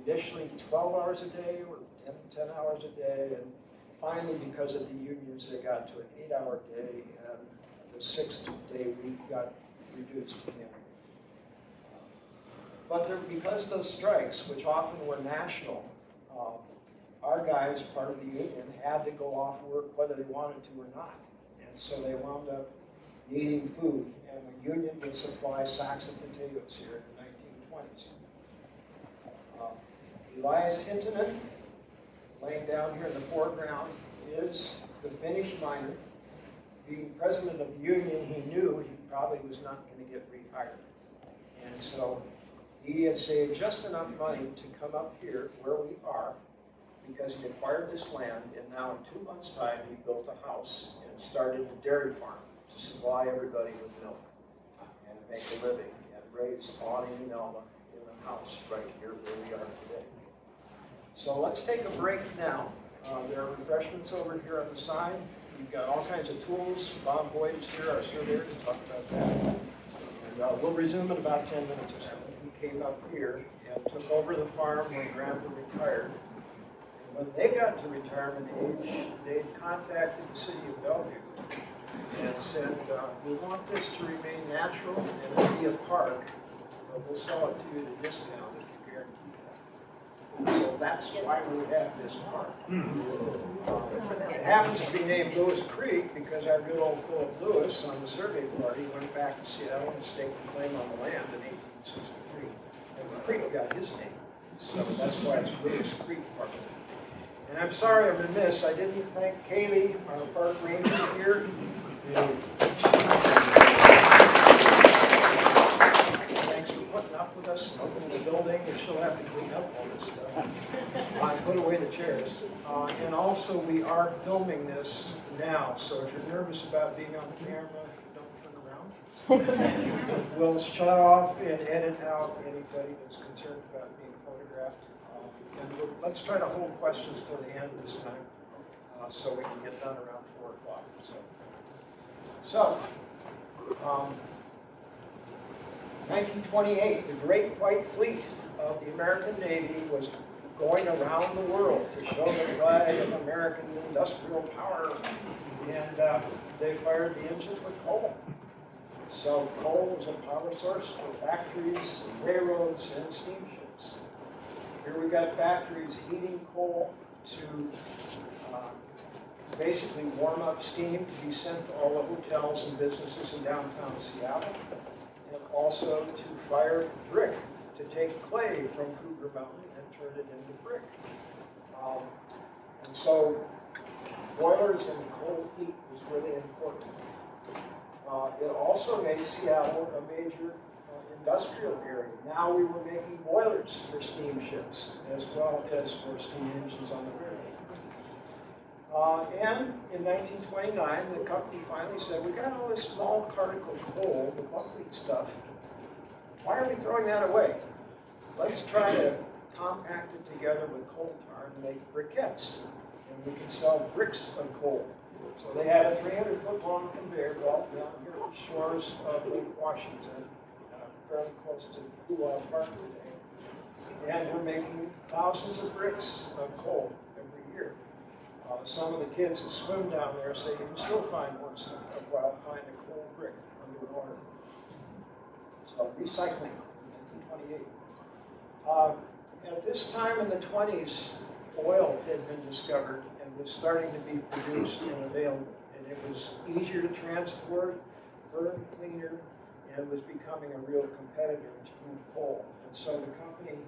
Initially 12 hours a day or 10 hours a day, and finally because of the unions they got to an 8-hour day, and the 6-day week got reduced again. But because of those strikes, which often were national, our guys, part of the union, had to go off work whether they wanted to or not. And so they wound up needing food, and the union would supply sacks of potatoes here in the 1920s. Elias Hintonen, laying down here in the foreground, is the Finnish miner. Being president of the union, he knew he probably was not going to get rehired. And so he had saved just enough money to come up here where we are, because he acquired this land, and now in 2 months' time he built a house and started a dairy farm to supply everybody with milk and make a living and raise Bonnie and Elma in the house right here where we are today. So let's take a break now. There are refreshments over here on the side. We've got all kinds of tools. Bob Boyd is here, our surveyor, to talk about that. And we'll resume in about 10 minutes or so. We came up here and took over the farm when Grandpa retired. And when they got to retirement age, they contacted the city of Bellevue and said, we want this to remain natural and be a park, but we'll sell it to you at a discount if you guarantee that. So that's why we have this park. It happens to be named Lewis Creek because our good old Philip Lewis on the survey party went back to Seattle and staked a claim on the land in 1863. And the creek got his name. So that's why it's Lewis Creek Park. And I'm sorry I'm remiss, I didn't thank Kaylee, our park ranger here. Thanks for putting up with us, opening the building, and she'll have to clean up all this stuff. I put away the chairs. And also, we are filming this now, so if you're nervous about being on camera, don't turn around. We'll shut off and edit out anybody that's concerned about being photographed. Let's try to hold questions till the end this time, so we can get done around 4 o'clock. So 1928, the Great White Fleet of the American Navy was going around the world to show the flag of American industrial power, and they fired the engines with coal. So coal was a power source for factories, railroads, and steamships. Here we got factories heating coal to basically warm up steam to be sent to all the hotels and businesses in downtown Seattle, and also to fire brick, to take clay from Cougar Mountain and turn it into brick. And so boilers and coal heat was really important. It also made Seattle a major industrial area. Now we were making boilers for steamships as well as for steam engines on the river. And in 1929, the company finally said, we got all this small particle coal, the buckwheat stuff. Why are we throwing that away? Let's try to compact it together with coal tar and make briquettes. And we can sell bricks of coal. So they had a 300-foot long conveyor belt down here at the shores of Lake Washington, fairly close to Kuwa Park today. And we're making thousands of bricks of coal every year. Some of the kids that swim down there say you can still find once in a while find a coal brick underwater. So recycling, 1928. At this time in the 20s, oil had been discovered and was starting to be produced and available. And it was easier to transport, burned cleaner, and was becoming a real competitor to coal. And so the company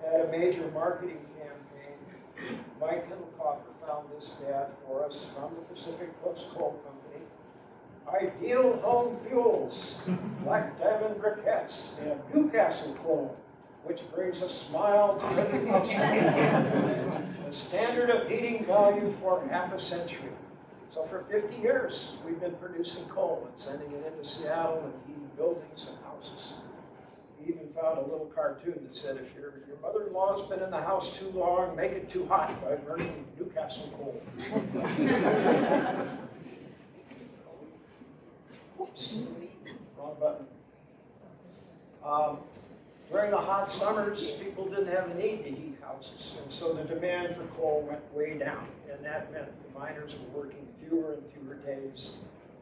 had a major marketing campaign. Mike Hiddlecoffer found this ad for us from the Pacific Coast Coal Company. Ideal home fuels, Black Diamond briquettes, and Newcastle coal, which brings a smile to every household. A standard of heating value for half a century. So for 50 years, we've been producing coal and sending it into Seattle and heating buildings and houses. he even found a little cartoon that said, if your mother-in-law's been in the house too long, make it too hot by burning Newcastle coal. Oops, wrong button. During the hot summers, people didn't have the need to heat houses, and so the demand for coal went way down, and that meant the miners were working fewer and fewer days.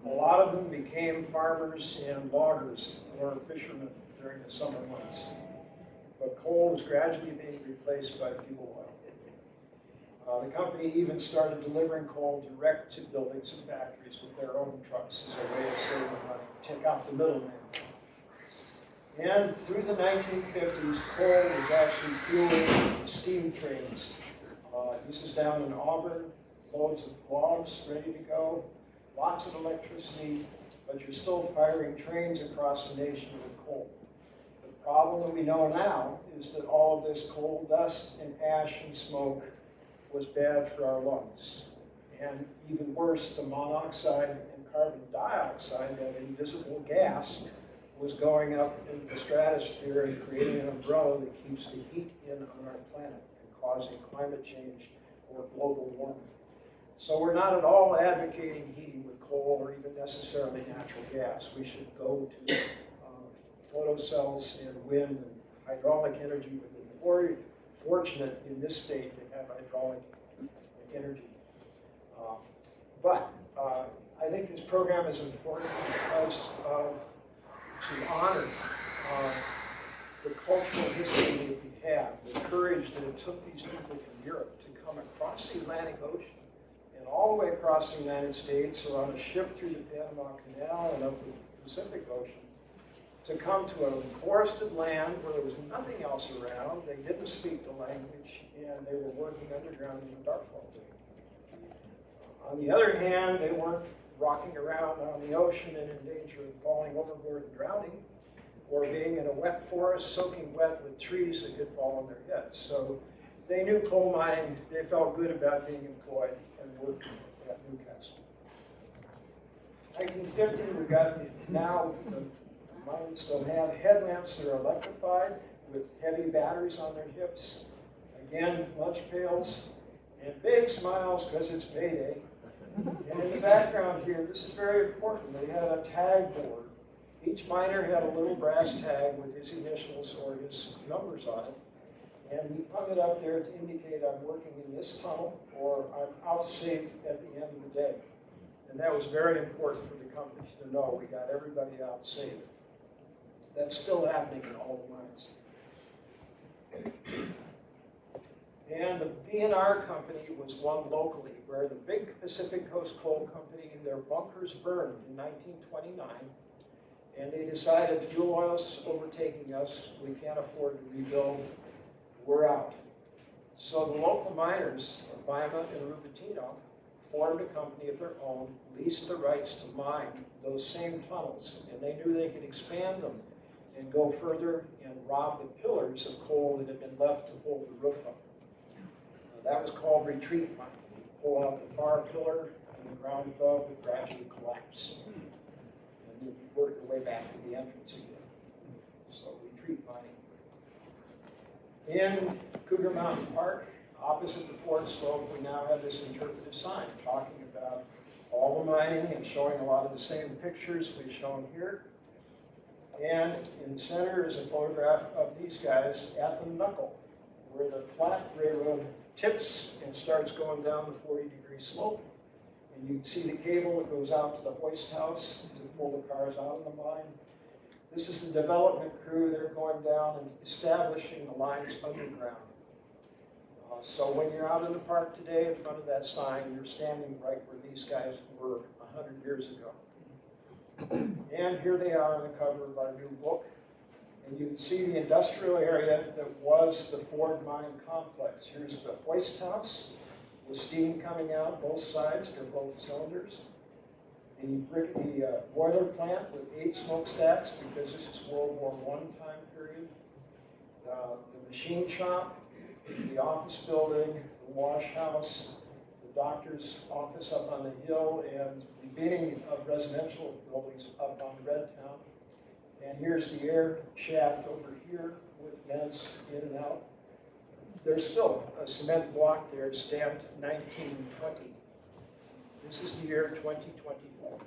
A lot of them became farmers and loggers or fishermen during the summer months. But coal was gradually being replaced by fuel oil. The company even started delivering coal direct to buildings and factories with their own trucks as a way of saving money, take out the middleman. And through the 1950s, coal was actually fueling steam trains. This is down in Auburn, loads of logs ready to go, lots of electricity, but you're still firing trains across the nation with coal. The problem that we know now is that all of this coal dust and ash and smoke was bad for our lungs. And even worse, the monoxide and carbon dioxide, that invisible gas, was going up into the stratosphere and creating an umbrella that keeps the heat in on our planet and causing climate change or global warming. So we're not at all advocating heating with coal or even necessarily natural gas. We should go to photocells and wind and hydraulic energy. We're very fortunate in this state to have hydraulic energy. But I think this program is important because to honor the cultural history that we have, the courage that it took these people from Europe to come across the Atlantic Ocean and all the way across the United States or on a ship through the Panama Canal and up the Pacific Ocean to come to a forested land where there was nothing else around. They didn't speak the language and they were working underground in the dark all day. On the other hand, they weren't rocking around on the ocean and in danger of falling overboard and drowning, or being in a wet forest soaking wet with trees that could fall on their heads. So they knew coal mining, they felt good about being employed and working at Newcastle. 1950, we got now the mines still have headlamps that are electrified with heavy batteries on their hips. Again, lunch pails and big smiles because it's payday. And in the background here, this is very important. They had a tag board. Each miner had a little brass tag with his initials or his numbers on it. And he hung it up there to indicate I'm working in this tunnel or I'm out safe at the end of the day. And that was very important for the companies to know we got everybody out safe. That's still happening in all the mines. And the B&R company was one locally, where the big Pacific Coast Coal Company, their bunkers burned in 1929, and they decided fuel oil's overtaking us, we can't afford to rebuild, we're out. So the local miners of Lima and Rubatino formed a company of their own, leased the rights to mine those same tunnels, and they knew they could expand them and go further and rob the pillars of coal that had been left to hold the roof up. That was called retreat mining. You pull out the far pillar and the ground above would gradually collapse. And you work your way back to the entrance again. So retreat mining. In Cougar Mountain Park, opposite the Ford Slope, we now have this interpretive sign talking about all the mining and showing a lot of the same pictures we've shown here. And in the center is a photograph of these guys at the knuckle, where the flat railroad tips and starts going down the 40-degree slope. And you can see the cable that goes out to the hoist house to pull the cars out of the mine. This is the development crew. They're going down and establishing the lines underground. So when you're out in the park today in front of that sign, you're standing right where these guys were 100 years ago. And here they are on the cover of our new book. And you can see the industrial area that was the Ford Mine Complex. Here's the hoist house with steam coming out both sides for both cylinders. The boiler plant with 8 smokestacks because this is World War I time period. The machine shop, the office building, the wash house, the doctor's office up on the hill, and the beginning of residential buildings up on Red Town. And here's the air shaft over here with vents in and out. There's still a cement block there stamped 1920. This is the year 2024.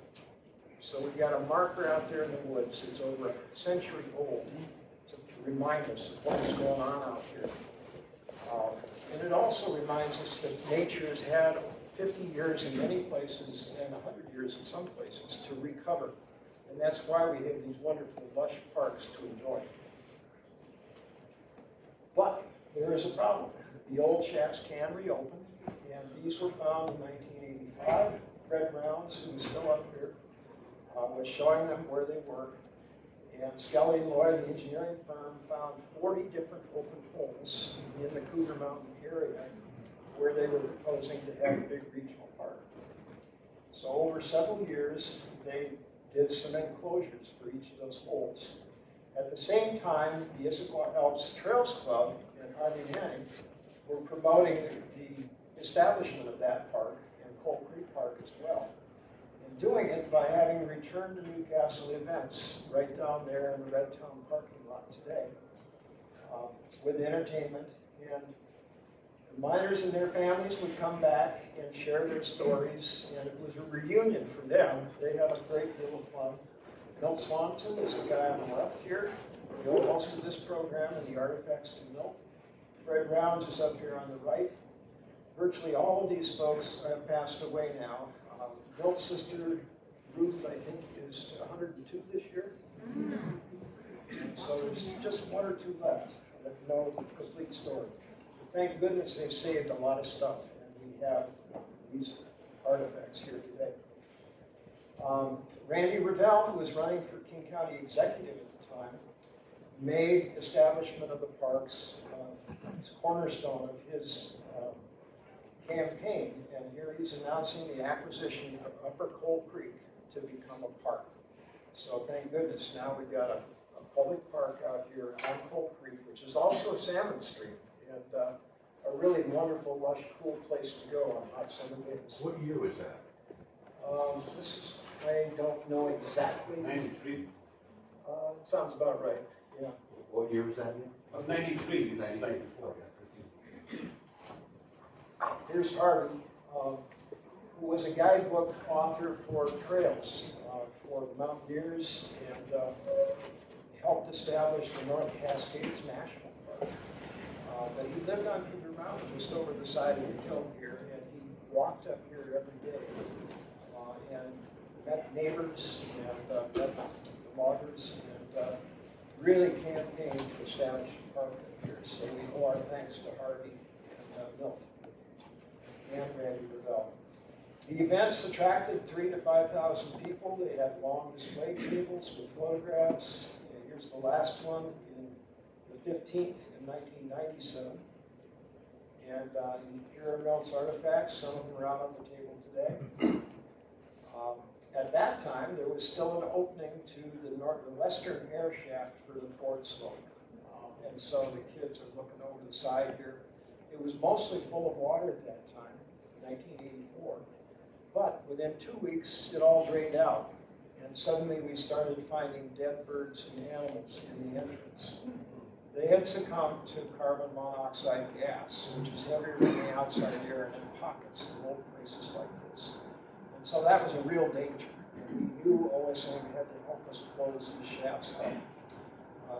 So we've got a marker out there in the woods. It's over a century old to remind us of what's going on out here. And it also reminds us that nature has had 50 years in many places and 100 years in some places to recover. And that's why we have these wonderful lush parks to enjoy. But there is a problem. The old shafts can reopen, and these were found in 1985. Fred Rounds, who is still up here, was showing them where they were. And Skelly and Lloyd, the engineering firm, found 40 different open holes in the Cougar Mountain area where they were proposing to have a big regional park. So over several years, they did some enclosures for each of those holes. At the same time, the Issaquah Alps Trails Club and Harvey Manning were promoting the establishment of that park and Coal Creek Park as well. And doing it by having return to Newcastle events right down there in the Red Town parking lot today with entertainment. And the miners and their families would come back and share their stories, and it was a reunion for them. They had a great deal of fun. Milt Swanson is the guy on the left here. He hosted this program and the artifacts to Milt. Fred Rounds is up here on the right. Virtually all of these folks have passed away now. Milt's sister, Ruth, I think, is 102 this year. So there's just one or two left that know the complete story. But thank goodness they've saved a lot of stuff, and we have these artifacts here today. Randy Revell, who was running for King County Executive at the time, made establishment of the parks his cornerstone of his campaign, and here he's announcing the acquisition of Upper Coal Creek to become a park. So thank goodness now we've got a public park out here on Coal Creek, which is also a salmon stream, and a really wonderful, lush, cool place to go on hot summer days. What year was that? This is, I don't know exactly. 93. Sounds about right, yeah. What year was that in? 93. 94. Here's Harvey, who was a guidebook author for trails for mountaineers and helped establish the North Cascades National Park. But he lived on Cougar Mountain, just over the side of the hill here, and he walked up here every day and met neighbors and met the loggers and really campaigned to establish a park up here. So we owe our thanks to Harvey and Milt and Randy Revell. The events attracted 3,000 to 5,000 people. They had long display tables with photographs. And here's the last one in the 15th in 1997. And here are Milt's artifacts. Some of them are out on the table today. At that time, there was still an opening to the western air shaft for the Ford slope. And so the kids are looking over the side here. It was mostly full of water at that time, 1984. But within 2 weeks, it all drained out. And suddenly we started finding dead birds and animals in the entrance. They had succumbed to carbon monoxide gas, which is heavier than the outside air in pockets in old places like this. And so that was a real danger. And we knew OSM had to help us close these shafts up.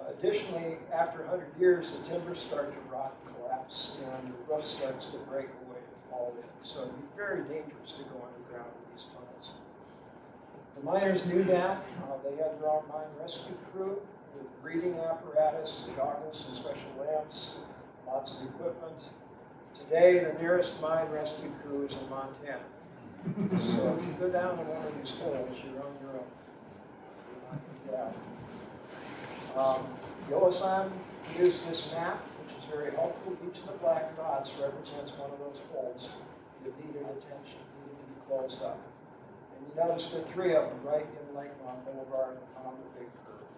Additionally, after 100 years, the timber started to rot and collapse, and the roof starts to break away and fall in. So it'd be very dangerous to go underground in these tunnels. The miners knew that. They had their own mine rescue crew with breathing apparatus, goggles, and special lamps, lots of equipment. Today, the nearest mine rescue crew is in Montana. So if you go down to one of these holes, you're on your own. You're not going to get out. Yoasan used this map, which is very helpful. Each of the black dots represents one of those holes that needed attention, needed to be closed up. And you notice there are 3 of them right in Lakemont Boulevard on the big curve.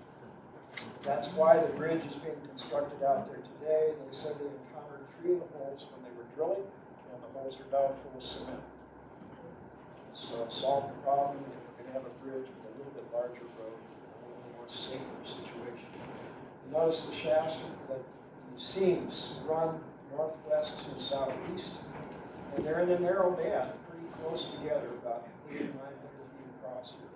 That's why the bridge is being constructed out there today. They said they encountered 3 of the holes when they were drilling, and the holes are now full of cement. So solve the problem, and we're going to have a bridge with a little bit larger road, a little more safer situation. Notice the shafts, the seams run northwest to southeast, and they're in a narrow band, pretty close together, about 800 or 900 feet across here.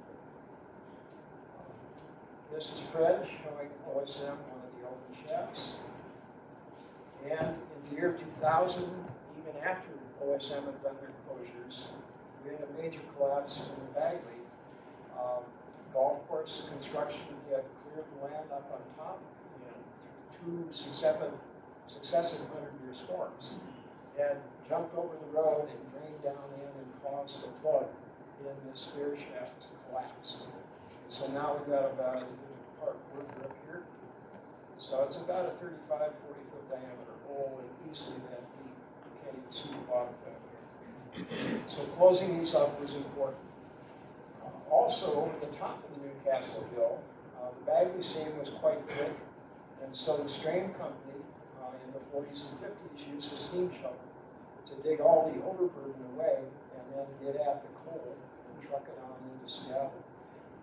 This is Fred showing OSM one of the open shafts. And in the year 2000, even after OSM had done their closures, we had a major collapse in the Bagley. Golf course construction had cleared the land up on top, and two successive 100-year storms had jumped over the road and drained down in and caused a plug in the spear shaft to collapse. So now we've got about a part worker up here. So it's about a 35, 40-foot diameter hole and easily that deep. You can't even see the bottom down here. So closing these up was important. Also, over the top of the Newcastle Hill, the Bagley seam was quite thick, and so the Strain Company in the 40s and 50s used a steam shovel to dig all the overburden away and then get at the coal and truck it on into Seattle.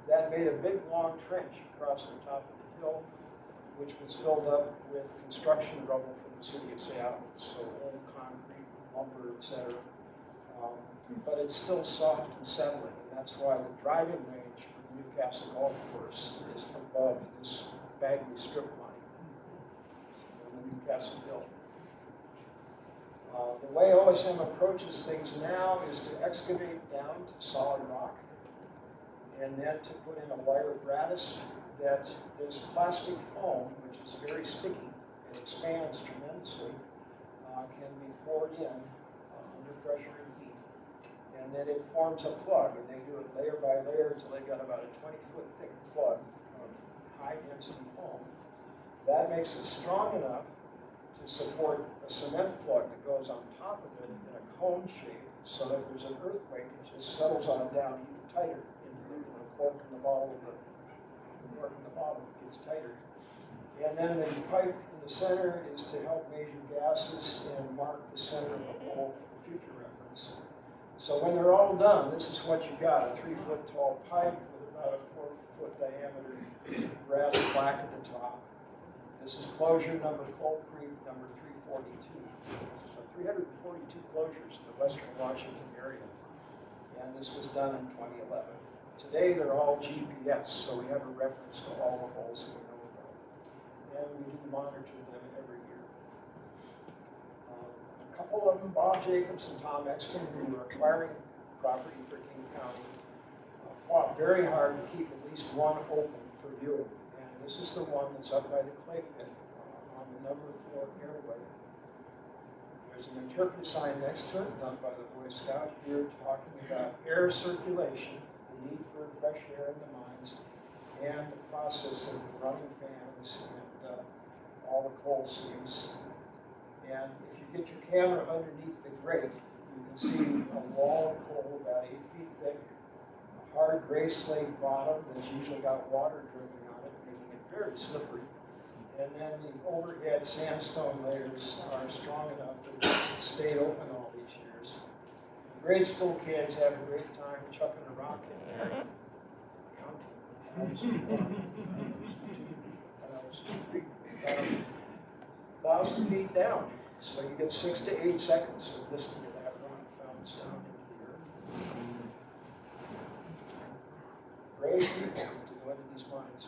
That made a big, long trench across the top of the hill, which was filled up with construction rubble from the city of Seattle, so old concrete, lumber, etc. But it's still soft and settling, and that's why the driving range for the Newcastle Golf Course is above this Bagley strip line on the Newcastle Hill. The way OSM approaches things now is to excavate down to solid rock, and then to put in a wire gratis that this plastic foam, which is very sticky and expands tremendously, can be poured in under pressure and heat. And then it forms a plug, and they do it layer by layer until they've got about a 20-foot thick plug of high-density foam. That makes it strong enough to support a cement plug that goes on top of it in a cone shape, so that if there's an earthquake, it just settles on down even tighter into the cork in the bottle of the cork in the bottom gets tighter. And then the pipe in the center is to help measure gases and mark the center of the hole for future reference. So when they're all done, this is what you got, a 3-foot tall pipe with about a 4-foot diameter brass plaque at the top. This is closure number Coal Creek, number 342. So 342 closures in the western Washington area. And this was done in 2011. Today they're all GPS, so we have a reference to all the holes that we know about. And we do monitor them every year. A couple of them, Bob Jacobs and Tom Exton, who were acquiring property for King County, fought very hard to keep at least one open for viewing. And this is the one that's up by the clay pit on the number 4 airway. There's an interpretive sign next to it, done by the Boy Scout here, talking about air circulation, the need for fresh air in the mines, and the process of running fans and all the coal seams. And if you get your camera underneath the grate, you can see a wall of coal about 8 feet thick, a hard gray slate bottom that's usually got water dripping on it, making it very slippery. And then the overhead sandstone layers are strong enough that they've stayed open all these years. The grade school kids have a great time chucking a rock in there. Counting. 1,000 feet down. So you get 6 to 8 seconds of listening to that rock bounce down into the earth. Brave people to go into these mines.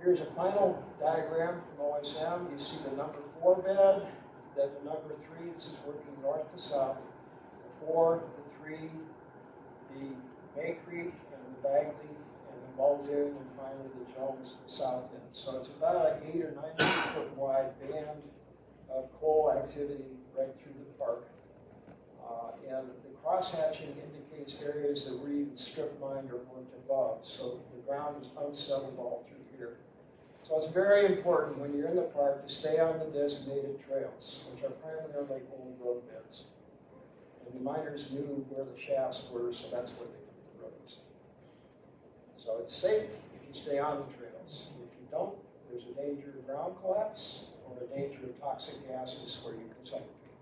Here's a final diagram from OSM. You see the number 4 bed, then the number 3. This is working north to south. The 4, the 3, the May Creek, and the Bagley, and the Muldoon, and finally the Jones south end. So it's about an 8 or 9 foot wide band of coal activity right through the park. And the cross-hatching indicates areas that were even strip mined or worked above. So the ground is unsettled all through here. So it's very important when you're in the park to stay on the designated trails, which are primarily old road beds. And the miners knew where the shafts were, so that's where they put the roads. So it's safe if you stay on the trails. If you don't, there's a danger of ground collapse or a danger of toxic gases where you can suffocate.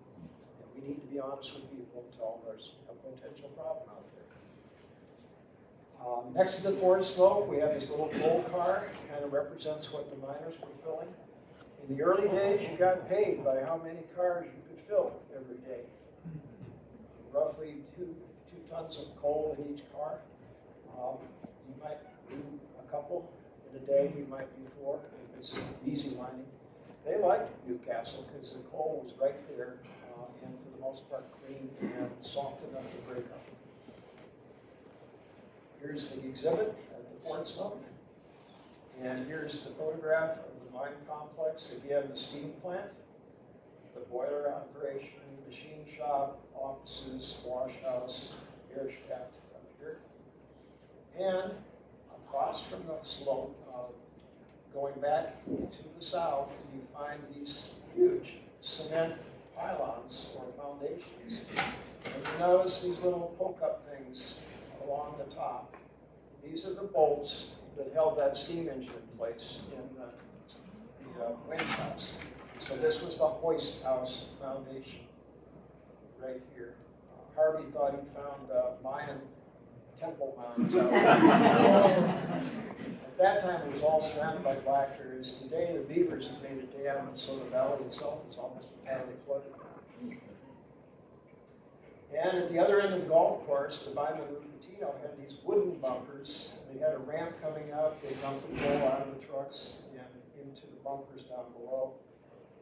And we need to be honest with people and tell them there's a potential problem out there. Next to the forward slope, we have this little gold car, kind of represents what the miners were filling. In the early days, you got paid by how many cars you could fill every day. Roughly two tons of coal in each car. You might do a couple in a day, you might do 4 if it's easy mining. They liked Newcastle because the coal was right there, and for the most part clean and soft enough to break up. Here's the exhibit at the port slope. And here's the photograph of the mine complex. Again, the steam plant, the boiler operation, machine shop, offices, wash house, air shaft up here. And across from the slope, going back to the south, you find these huge cement pylons or foundations. And you notice these little poke-up things along the top. These are the bolts that held that steam engine in place in the winch house. So this was the hoist house foundation right here. Harvey thought he found Mayan temple mounds out there. At that time, it was all surrounded by black areas. Today, the beavers have made a dam, and so the valley itself is almost entirely flooded. And at the other end of the golf course, the Bima Mukatino had these wooden bunkers. They had a ramp coming up. They dumped the coal out of the trucks and into the bunkers down below.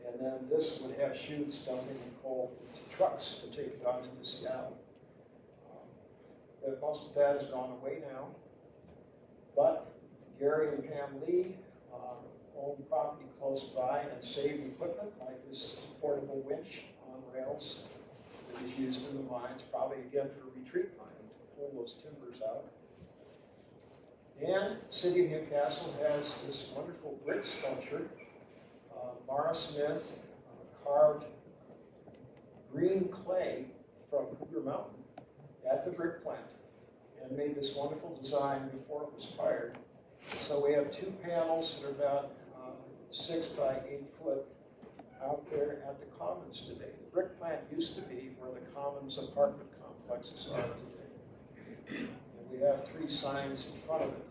And then this would have chutes dumping the coal into trucks to take it out into Seattle. Most of that has gone away now. But Gary and Pam Lee owned property close by and saved equipment like this portable winch on rails that is used in the mines, probably again for retreat mining to pull those timbers out. And the city of Newcastle has this wonderful brick sculpture. Mara Smith carved green clay from Cougar Mountain at the brick plant and made this wonderful design before it was fired. So we have 2 panels that are about 6 by 8 foot out there at the Commons today. The brick plant used to be where the Commons apartment complexes are today. And we have 3 signs in front of it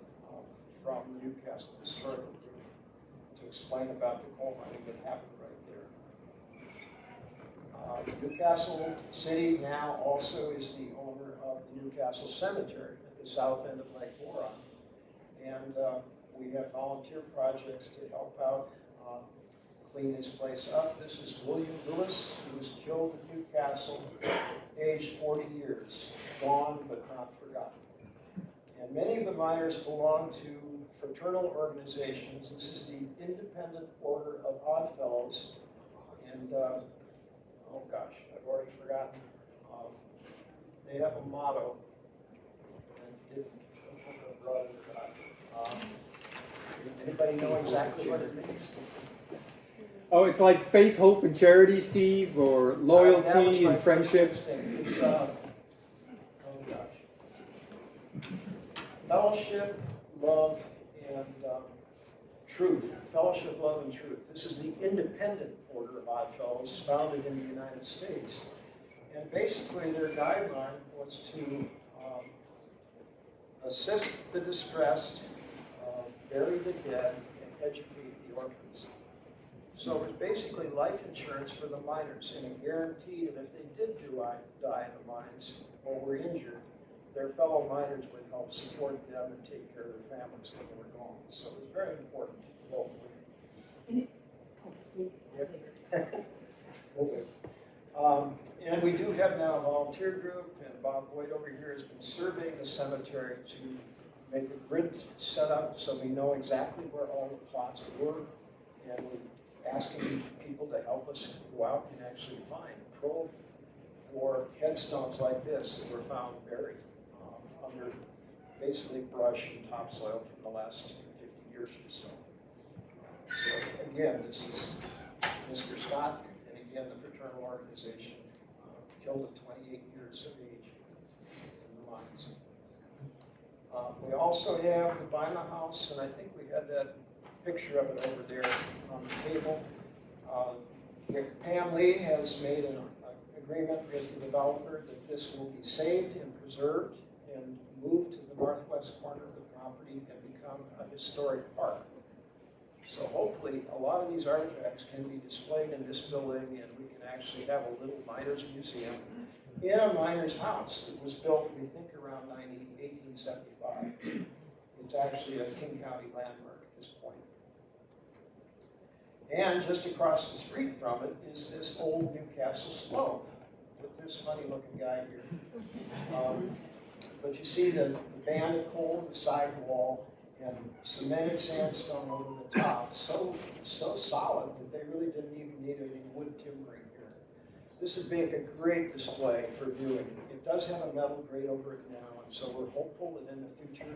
from the Newcastle Historical Group to explain about the coal mining that happened right there. Newcastle City now also is the owner of the Newcastle Cemetery at the south end of Lake Huron. And we have volunteer projects to help out clean this place up. This is William Lewis, who was killed in Newcastle, aged 40 years, gone but not forgotten. And many of the miners belong to fraternal organizations. This is the Independent Order of Oddfellows. And, oh gosh, I've already forgotten. They have a motto. Anybody know exactly what it means? Oh, it's like faith, hope, and charity, Steve, or That was loyalty my and friendship. first mistake. It's, oh gosh. Fellowship, love, and truth. Fellowship, love, and truth. This is the Independent Order of Oddfellows, founded in the United States. And basically their guideline was to assist the distressed, bury the dead, and educate the orphans. So it was basically life insurance for the miners, and it guaranteed that if they did die in the mines or were injured, their fellow miners would help support them and take care of their families when they were gone. So it was very important locally. And we do have now a volunteer group, and Bob Boyd over here has been surveying the cemetery to make a grid setup so we know exactly where all the plots were, and we're asking people to help us go out and actually find, probe for headstones like this that were found buried under basically brush and topsoil from the last 50 years or so. So again, this is Mr. Scott, and again, the fraternal organization killed at 28 years of age in the mines. We also have the Bima House, and I think we had that picture of it over there on the table. Pam Lee has made an agreement with the developer that this will be saved and preserved, and and move to the northwest corner of the property and become a historic park. So hopefully, a lot of these artifacts can be displayed in this building, and we can actually have a little miners museum in a miner's house. It was built, we think, around 1875. It's actually a King County landmark at this point. And just across the street from it is this old Newcastle slope with this funny looking guy here. But you see the band of coal, the side wall, and cemented sandstone over the top, so solid that they really didn't even need any wood timbering here. This would make a great display for viewing. It does have a metal grate over it now, and so we're hopeful that in the future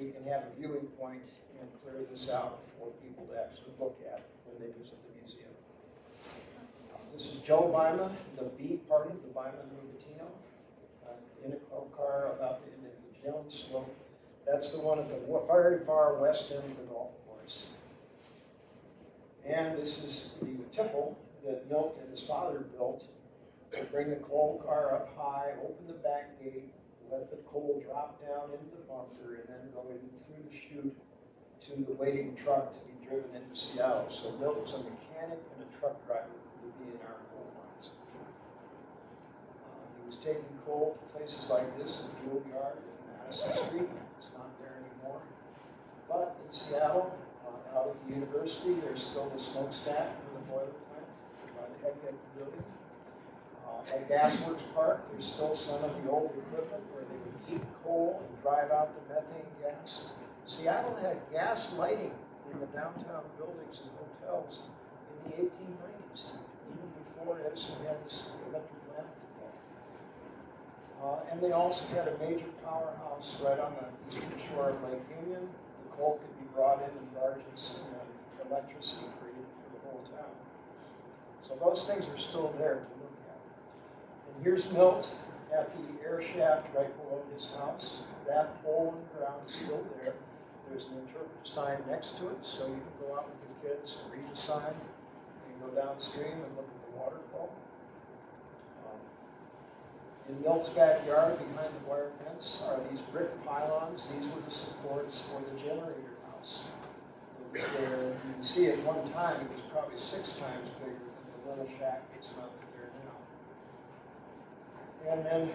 we can have a viewing point and clear this out for people to actually look at when they visit the museum. This is Joe Bima, the B party, the Bima Nubatino, in a car about the end of the Jones slope. That's the one at the very far west end of the golf course. And this is the tipple that Milt and his father built to bring the coal car up high, open the back gate, let the coal drop down into the bunker, and then go in through the chute to the waiting truck to be driven into Seattle. So Milt was a mechanic and a truck driver to be in our coal mines. He was taking coal to places like this in Jewel Yard and Madison Street. It's not there anymore. But in Seattle, out at the university, there's still the smokestack for the boiler plant by the Heck building. At Gasworks Park, there's still some of the old equipment where they would heat coal and drive out the methane gas. Seattle had gas lighting in the downtown buildings and hotels in the 1890s, even before Edison had his electric lamp. And they also had a major powerhouse right on the eastern shore of Lake Union. The coal could be brought in barges and electricity created for the whole town. So those things are still there to look at. And here's Milt at the air shaft right below his house. That hole in the ground is still there. There's an interpretive sign next to it, so you can go out with your kids and read the sign. You can go downstream and look at the waterfall. In Milt's backyard, behind the wire fence, are these brick pylons. These were the supports for the generator house. It was there. You can see at one time it was probably 6 times bigger than the little shack that's mounted there now. And then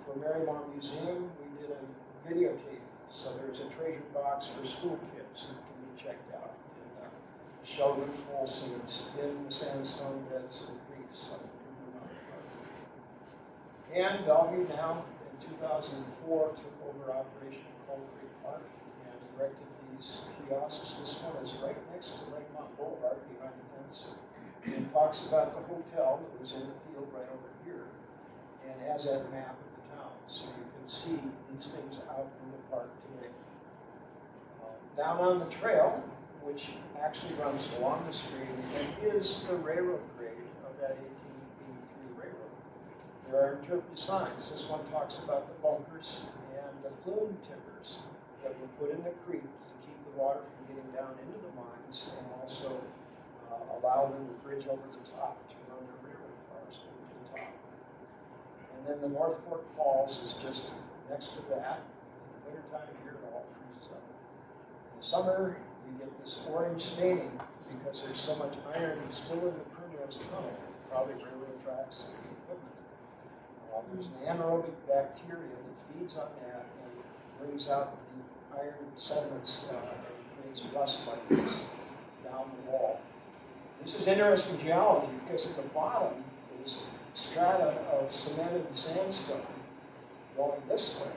for Marymount Museum, we did a videotape. So there's a treasure box for school kids that can be checked out and show them coal scenes in the sandstone beds of the creeks. And Bellevue now, in 2004, took over Operation Coal Creek Park and erected these kiosks. This one is right next to Lakemont Boulevard behind the fence. And talks about the hotel that was in the field right over here and has that map of the town. So you can see these things out in the park today. Down on the trail, which actually runs along the stream, is the railroad grade of that 1883 railroad. There are interpretive signs. This one talks about the bunkers and the flume timbers that were put in the creek to keep the water from getting down into the mines and also allow them to bridge over the top to run their railroad cars over to the top. And then the North Fork Falls is just next to that. In the wintertime here, it all freezes up. In the summer, you get this orange staining because there's so much iron still in the Primrose Tunnel, probably railroad tracks and equipment. There's an anaerobic bacteria that feeds on that and brings out the iron sediments and creates rust like this down the wall. This is interesting geology because at the bottom is strata of cemented sandstone going this way.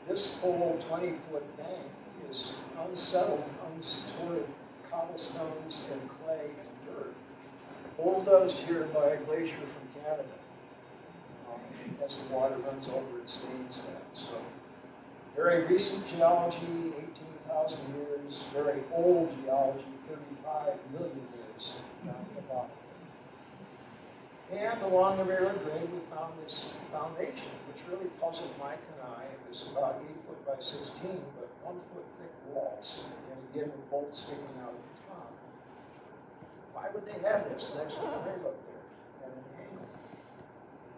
This whole 20-foot bank is unsettled, unsorted cobblestones and clay and dirt, bulldozed here by a glacier from Canada. As the water runs over, it stains that. So, very recent geology, 18,000 years. Very old geology, 35 million years down at the bottom. And along the railroad grade, we found this foundation, which really puzzled Mike and I. It was about 8 foot by 16, but 1 foot thick walls, and again with bolts sticking out at the top. Why would they have this next to the railroad there at an angle?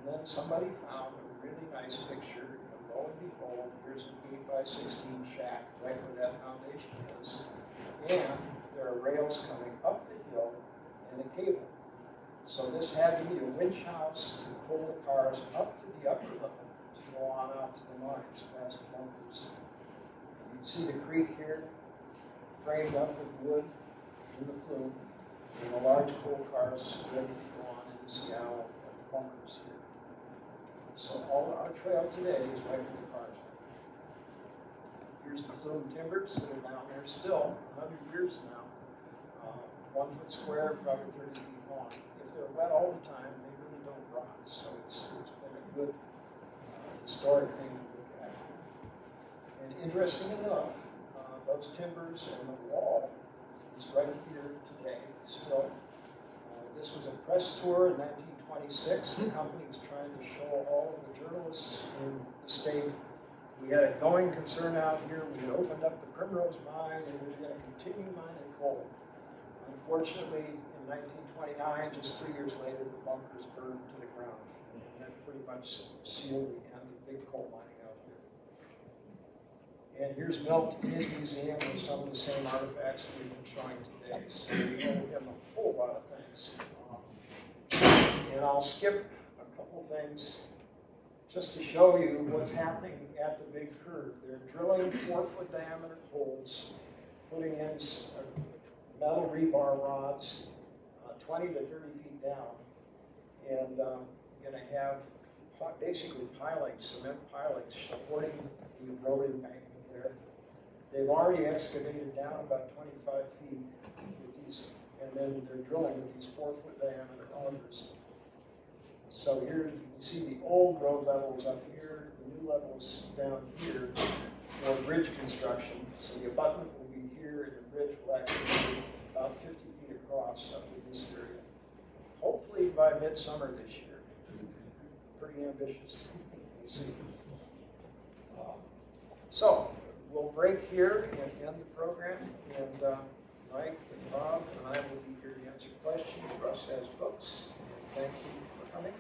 And then somebody found a really nice picture, and lo and behold, There's an 8x16 shack right where that foundation is. And there are rails coming up the hill and a cable. So this had to be a winch house to pull the cars up to the upper level to go on out to the mines past the bunkers. You can see the creek here, framed up with wood in the flume, and the large coal cars ready to go on into Seattle at the bunkers here. So all our trail today is right where the cars are. Here's the flume timbers that are down there still, 100 years now. 1 foot square, probably 30 feet long. If they're wet all the time, they really don't rot. So it's been a good historic thing to look at. And interesting enough, those timbers and the wall is right here today still. This was a press tour in 1926. The company was trying to show all of the journalists in the state. We had a going concern out here. We had opened up the Primrose mine and we were going to continue mining coal. Unfortunately, in 1929, just 3 years later, the bunkers burned to the ground. And that pretty much sealed the end of big coal mining out here. And here's Milt in his museum with some of the same artifacts we've been showing today. So we owe him a whole lot of things. And I'll skip a couple things just to show you what's happening at the big curve. They're drilling 4-foot diameter holes, putting in metal rebar rods, 20 to 30 feet down, and going to have basically pilings, cement pilings, supporting the eroded embankment there. They've already excavated down about 25 feet with these, and then they're drilling with these 4-foot diameter augers. So here you can see the old road levels up here, the new levels down here for bridge construction. So the abutment will be here, and the bridge will actually be about 50 feet across up in this area. Hopefully by midsummer this year. Pretty ambitious. We'll see. So we'll break here and end the program. And Mike and Bob and I will be here to answer questions. Russ has books. And thank you for coming.